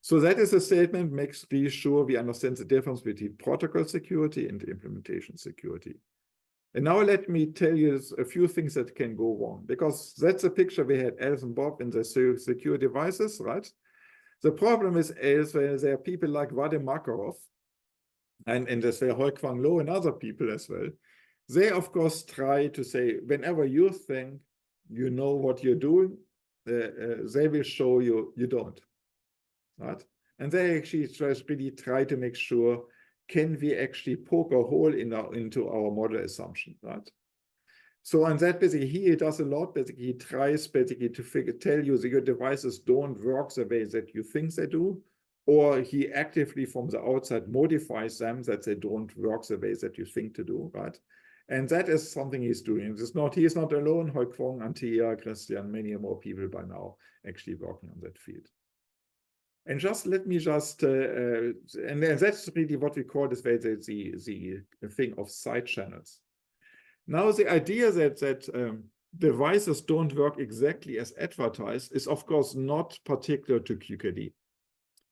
So that is a statement, makes really sure we understand the difference between protocol security and implementation security. And now let me tell you a few things that can go wrong, because that's a picture we had Alice and Bob in the secure devices, right? The problem is there are people like Vadim Makarov, and there's Hoi-Kwang Lo and other people as well. They, of course, try to say, whenever you think you know what you're doing, they will show you you don't. Right? And they actually really try to make sure, can we actually poke a hole into our model assumption, right? So on that, basically, he does a lot. Basically, he tries basically to tell you that your devices don't work the way that you think they do, or he actively from the outside modifies them that they don't work the way that you think to do, right? And that is something he's doing. He is not alone. Hoi-Kwang, Antia, Christian, many more people by now actually working on that field. And just let me and that's really what we call this way, the thing of side channels. Now, the idea that devices don't work exactly as advertised is, of course, not particular to QKD.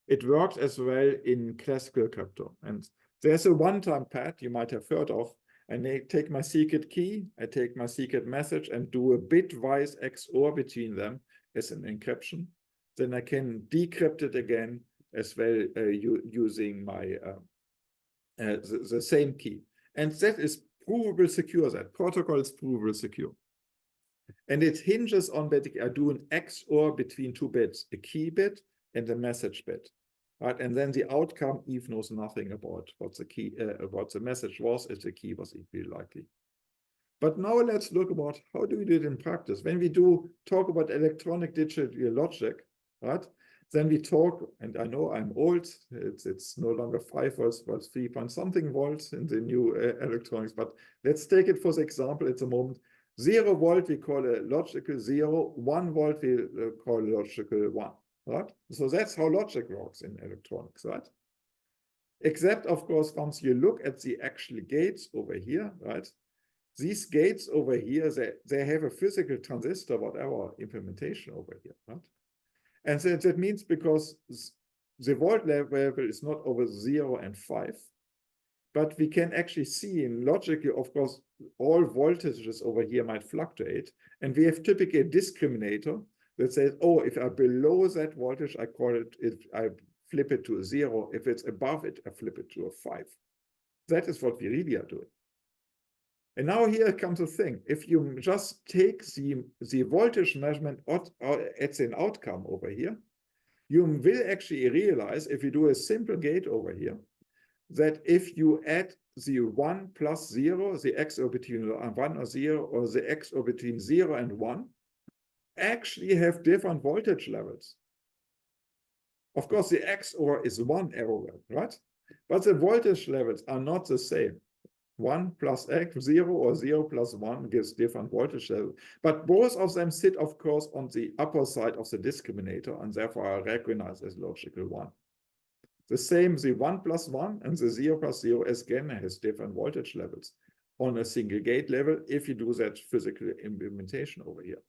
It works as well in classical crypto. And there's a one-time pad you might have heard of. And I take my secret key, I take my secret message and do a bitwise XOR between them as an encryption. Then I can decrypt it again as well using my the same key. And that is provable secure. That protocol is provable secure. And it hinges on basically I do an XOR between two bits, a key bit and a message bit. Right? And then the outcome Eve knows nothing about what the key, what the message was, if the key was equally likely. But now let's look about how do we do it in practice. When we do talk about electronic digital logic, right? Then we talk, and I know I'm old, it's no longer 5 volts, but 3 point something volts in the new electronics. But let's take it for the example at the moment. 0 volt we call a logical 0, 1 volt we call logical 1. Right? So that's how logic works in electronics, right? Except, of course, once you look at the actual gates over here, right? These gates over here, they have a physical transistor, whatever implementation over here, right? And so that means because the volt level is not over 0 and 5, but we can actually see in logically, of course, all voltages over here might fluctuate. And we have typically a discriminator that says, oh, if I'm below that voltage, I call it, I flip it to a 0. If it's above it, I flip it to a 5. That is what we really are doing. And now here comes the thing. If you just take the voltage measurement at an outcome over here, you will actually realize, if you do a simple gate over here, that if you add the 1 plus 0, the XOR between 1 or 0, or the XOR between 0 and 1, actually have different voltage levels. Of course, the XOR is 1 everywhere, right? But the voltage levels are not the same. 1 plus X, 0 or 0 plus 1 gives different voltage levels. But both of them sit, of course, on the upper side of the discriminator, and therefore are recognized as logical 1. The same, the 1 plus 1 and the 0 plus 0 again has different voltage levels on a single gate level if you do that physical implementation over here.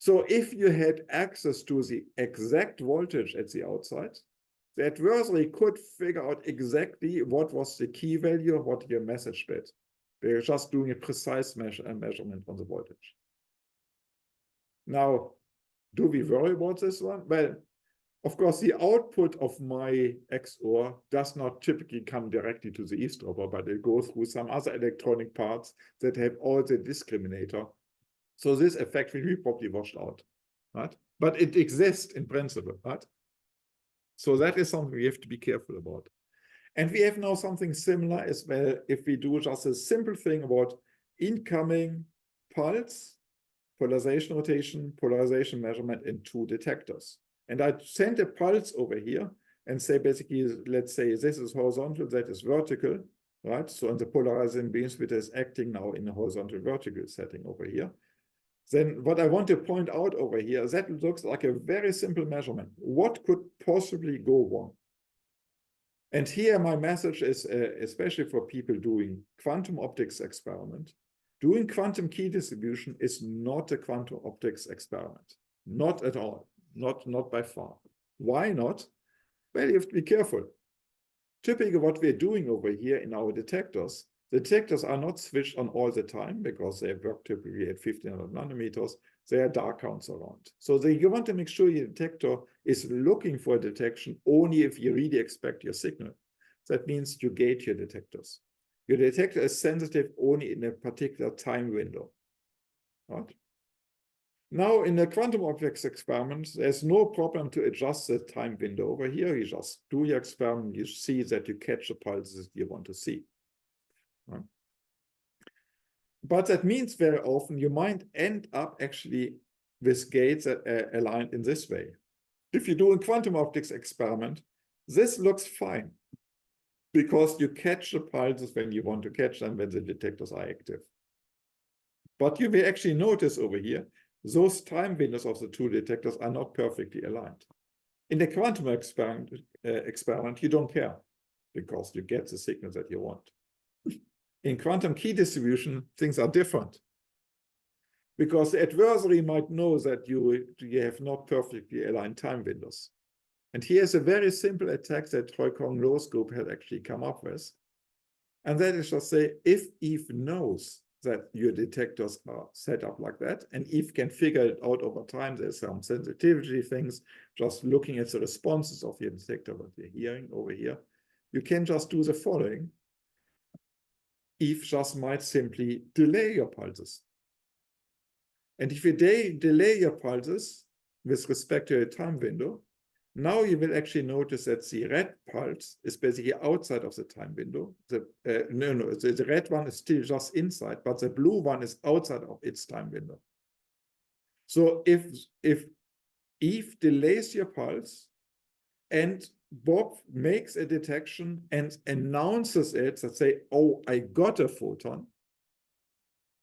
So if you had access to the exact voltage at the outside, the adversary could figure out exactly what was the key value, what your message bit. They're just doing a precise measurement on the voltage. Now, do we worry about this one? Well, of course, the output of my XOR does not typically come directly to the eavesdropper, but it goes through some other electronic parts that have all the discriminator. So this effect will be probably washed out, right? But it exists in principle, right? So that is something we have to be careful about. And we have now something similar as well if we do just a simple thing about incoming pulse, polarization rotation, polarization measurement in 2 detectors. And I send a pulse over here and say basically, let's say this is horizontal, that is vertical, right? So and the polarizing beam splitter is acting now in a horizontal vertical setting over here. Then what I want to point out over here, that looks like a very simple measurement. What could possibly go wrong? And here my message is, especially for people doing quantum optics experiment, doing quantum key distribution is not a quantum optics experiment. Not at all. Not by far. Why not? Well, you have to be careful. Typically what we're doing over here in our detectors, the detectors are not switched on all the time because they work typically at 1500 nanometers. There are dark counts around. So you want to make sure your detector is looking for a detection only if you really expect your signal. That means you gate your detectors. Your detector is sensitive only in a particular time window. Right? Now, in the quantum optics experiment, there's no problem to adjust the time window over here. You just do your experiment, you see that you catch the pulses you want to see. Right? But that means very often you might end up actually with gates that are aligned in this way. If you do a quantum optics experiment, this looks fine because you catch the pulses when you want to catch them when the detectors are active. But you may actually notice over here, those time windows of the 2 detectors are not perfectly aligned. In the quantum experiment, you don't care because you get the signal that you want. In quantum key distribution, things are different because the adversary might know that you have not perfectly aligned time windows. And here's a very simple attack that Troy Kong Lowe's group had actually come up with. And that is just say, if Eve knows that your detectors are set up like that, and Eve can figure it out over time, there's some sensitivity things, just looking at the responses of your detector, what you're hearing over here, you can just do the following. Eve just might simply delay your pulses. And if you delay your pulses with respect to your time window, now you will actually notice that the red pulse is basically outside of the time window. The red one is still just inside, but the blue one is outside of its time window. So if Eve delays your pulse and Bob makes a detection and announces it, that say, oh, I got a photon,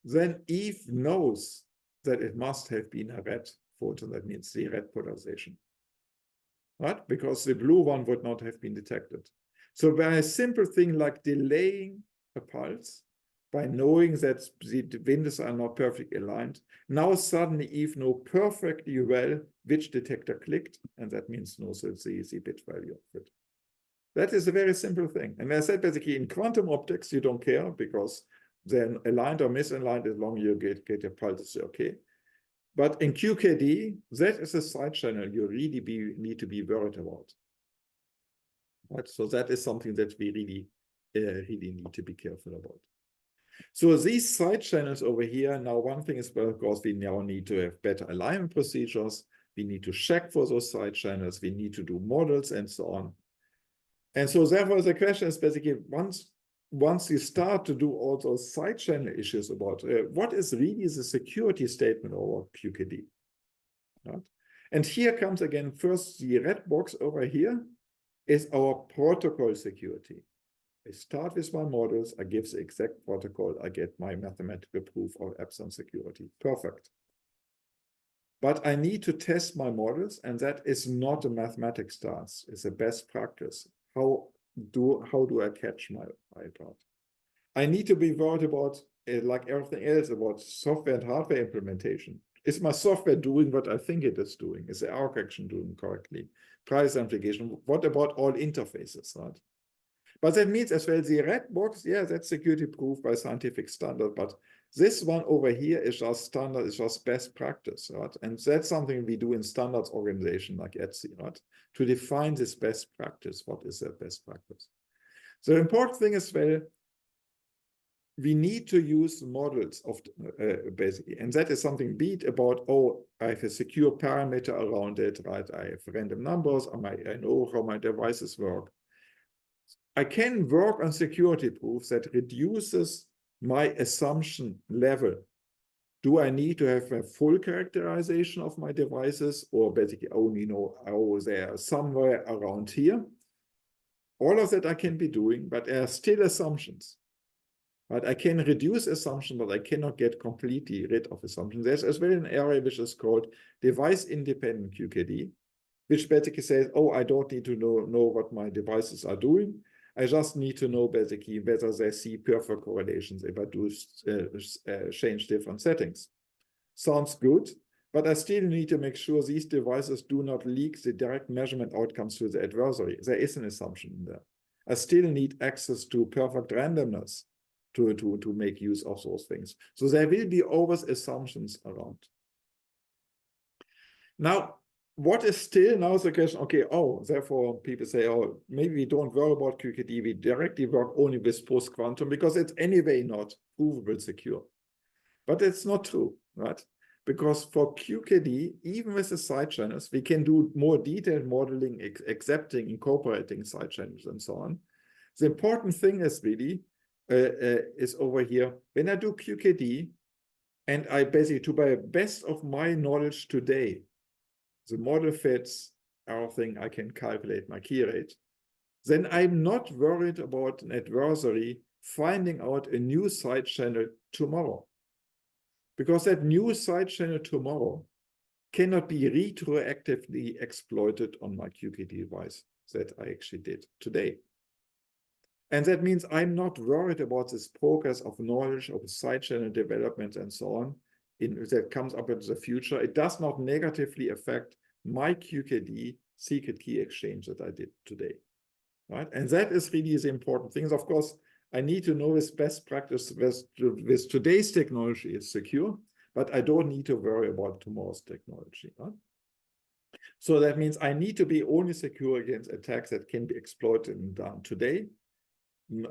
then Eve knows that it must have been a red photon. That means the red polarization. Right? Because the blue one would not have been detected. So by a simple thing like delaying a pulse, by knowing that the windows are not perfectly aligned, now suddenly Eve knows perfectly well which detector clicked, and that means knows the bit value of it. That is a very simple thing. And as I said, basically in quantum optics, you don't care because they're aligned or misaligned as long as you get your pulses okay. But in QKD, that is a side channel you really need to be worried about. Right? So that is something that we really need to be careful about. So these side channels over here, now one thing is, well, of course, we now need to have better alignment procedures. We need to check for those side channels. We need to do models and so on. And so therefore the question is basically, once you start to do all those side channel issues about what is really the security statement over QKD. Right? And here comes again, first the red box over here is our protocol security. I start with my models, I give the exact protocol, I get my mathematical proof of epsilon security. Perfect. But I need to test my models, and that is not a mathematics task, it's a best practice. How do I catch my part? I need to be worried about, like everything else, about software and hardware implementation. Is my software doing what I think it is doing? Is the arc action doing correctly? Price amplification. What about all interfaces, right? But that means as well the red box, yeah, that's security proof by scientific standard. But this one over here is just standard, it's just best practice, right? And that's something we do in standards organization like ETSI, right? To define this best practice. What is that best practice? So the important thing as well, we need to use models of basically, and that is something be it about, oh, I have a secure parameter around it, right? I have random numbers, I know how my devices work. I can work on security proofs that reduces my assumption level. Do I need to have a full characterization of my devices, or basically only know, oh, they are somewhere around here? All of that I can be doing, but there are still assumptions. But I can reduce assumption, but I cannot get completely rid of assumptions. There's as well an area which is called device-independent QKD, which basically says, oh, I don't need to know what my devices are doing. I just need to know basically whether they see perfect correlations if I do change different settings. Sounds good, but I still need to make sure these devices do not leak the direct measurement outcomes to the adversary. There is an assumption in there. I still need access to perfect randomness to make use of those things. So there will be always assumptions around. Now, what is still now the question, okay, oh, therefore people say, oh, maybe we don't worry about QKD, we directly work only with post-quantum because it's anyway not provable secure. But it's not true, right? Because for QKD, even with the side channels, we can do more detailed modeling, accepting, incorporating side channels and so on. The important thing is really, is over here, when I do QKD, and I basically, to the best of my knowledge today, the model fits everything, I can calculate my key rate, then I'm not worried about an adversary finding out a new side channel tomorrow. Because that new side channel tomorrow cannot be retroactively exploited on my QKD device that I actually did today. And that means I'm not worried about this progress of knowledge of side channel development and so on that comes up in the future. It does not negatively affect my QKD secret key exchange that I did today, right? And that is really the important thing. Of course, I need to know this best practice with today's technology is secure, but I don't need to worry about tomorrow's technology, right? So that means I need to be only secure against attacks that can be exploited and done today.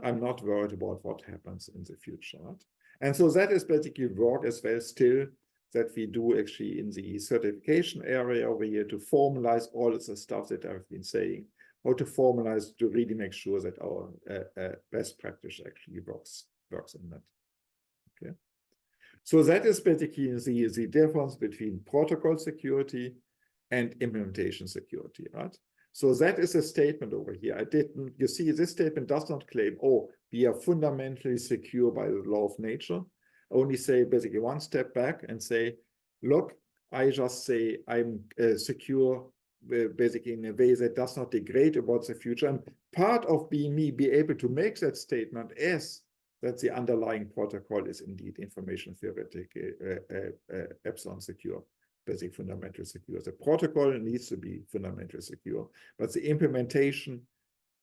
I'm not worried about what happens in the future, right? And so that is basically work as well still that we do actually in the certification area over here to formalize all of the stuff that I've been saying, how to formalize to really make sure that our best practice actually works in that. Okay. So that is basically the difference between protocol security and implementation security, right? So that is a statement over here. You see, this statement does not claim, oh, we are fundamentally secure by the law of nature. Only say basically one step back and say, look, I just say I'm secure basically in a way that does not degrade about the future. And part of being able to make that statement is that the underlying protocol is indeed information theoretic epsilon secure. Basic fundamental secure. The protocol needs to be fundamental secure, but the implementation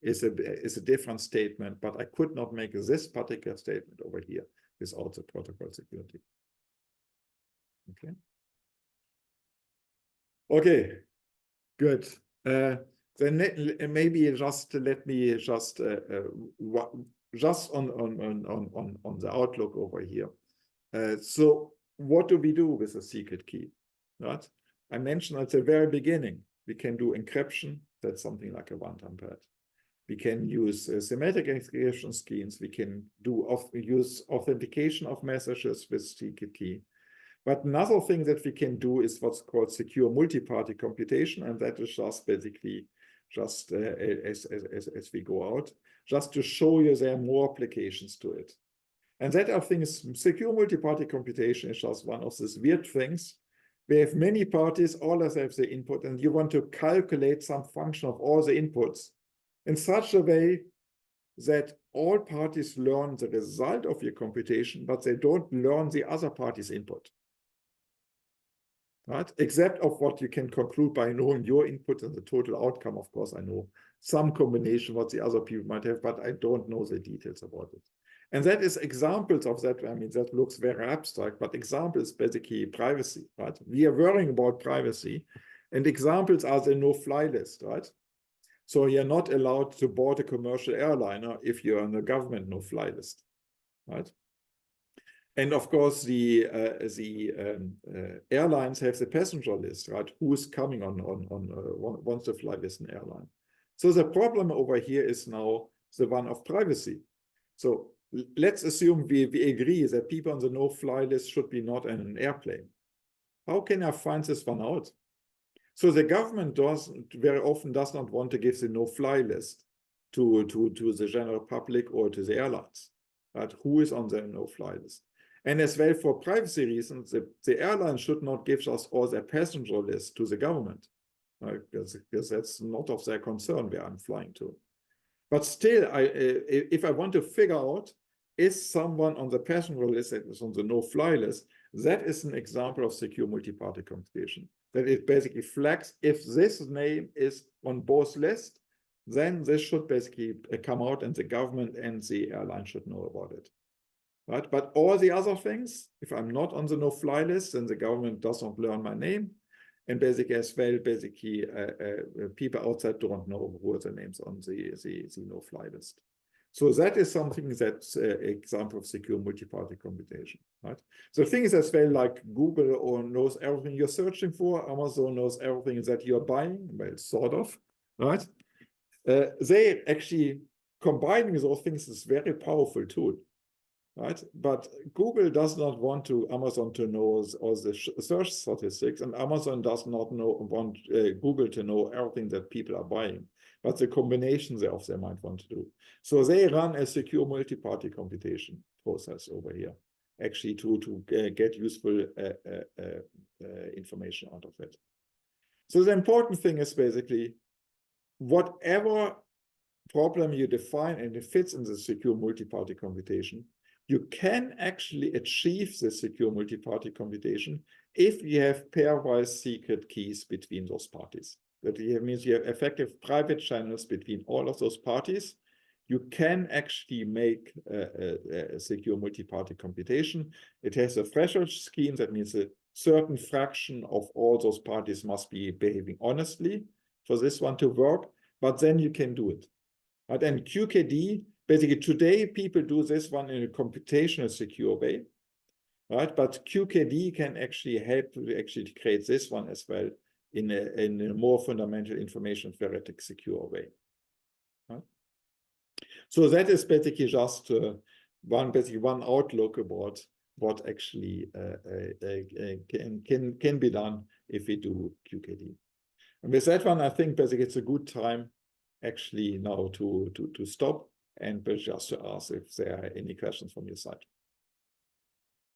is a different statement. But I could not make this particular statement over here without the protocol security. Okay. Okay. Good. Then maybe just let me just on the outlook over here. So what do we do with a secret key? Right? I mentioned at the very beginning, we can do encryption. That's something like a one-time pad. We can use semantic encryption schemes. We can use authentication of messages with secret key. But another thing that we can do is what's called secure multi-party computation, and that is just basically just as we go out, just to show you there are more applications to it. And that I think is secure multi-party computation is just one of these weird things. We have many parties, all of them have the input, and you want to calculate some function of all the inputs in such a way that all parties learn the result of your computation, but they don't learn the other party's input. Right? Except of what you can conclude by knowing your input and the total outcome. Of course, I know some combination what the other people might have, but I don't know the details about it. And that is examples of that. I mean, that looks very abstract, but examples basically privacy, right? We are worrying about privacy, and examples are the no-fly list, right? So you're not allowed to board a commercial airliner if you're on the government no-fly list, right? And of course, the airlines have the passenger list, right? Who's coming on wants to fly with an airline. So the problem over here is now the one of privacy. So let's assume we agree that people on the no-fly list should be not in an airplane. How can I find this one out? So the government very often does not want to give the no-fly list to the general public or to the airlines, right? Who is on the no-fly list? And as well, for privacy reasons, the airline should not give us all their passenger list to the government, right? Because that's not of their concern where I'm flying to. But still, if I want to figure out, is someone on the passenger list that is on the no-fly list, that is an example of secure multi-party computation. That it basically flags if this name is on both lists, then this should basically come out and the government and the airline should know about it. Right? But all the other things, if I'm not on the no-fly list, then the government does not learn my name. And basically as well, basically people outside don't know who are the names on the no-fly list. So that is something that's an example of secure multi-party computation, right? So the thing is as well, like Google or knows everything you're searching for, Amazon knows everything that you're buying, well, sort of, right? They actually combining those things is a very powerful tool. Right, but Google does not want Amazon to know all the search statistics, and Amazon does not want Google to know everything that people are buying, but the combinations of they might want to do. So they run a secure multi-party computation process over here, actually to get useful information out of it. So the important thing is basically whatever problem you define and it fits in the secure multi-party computation, you can actually achieve the secure multi-party computation if you have pairwise secret keys between those parties. That means you have effective private channels between all of those parties. You can actually make a secure multi-party computation. It has a threshold scheme. That means a certain fraction of all those parties must be behaving honestly for this one to work, but then you can do it. Right? And QKD, basically today people do this one in a computational secure way, right? But QKD can actually help to actually create this one as well in a more fundamental information theoretic secure way. Right? So that is basically just one outlook about what actually can be done if we do QKD. And with that one, I think basically it's a good time actually now to stop and just to ask if there are any questions from your side.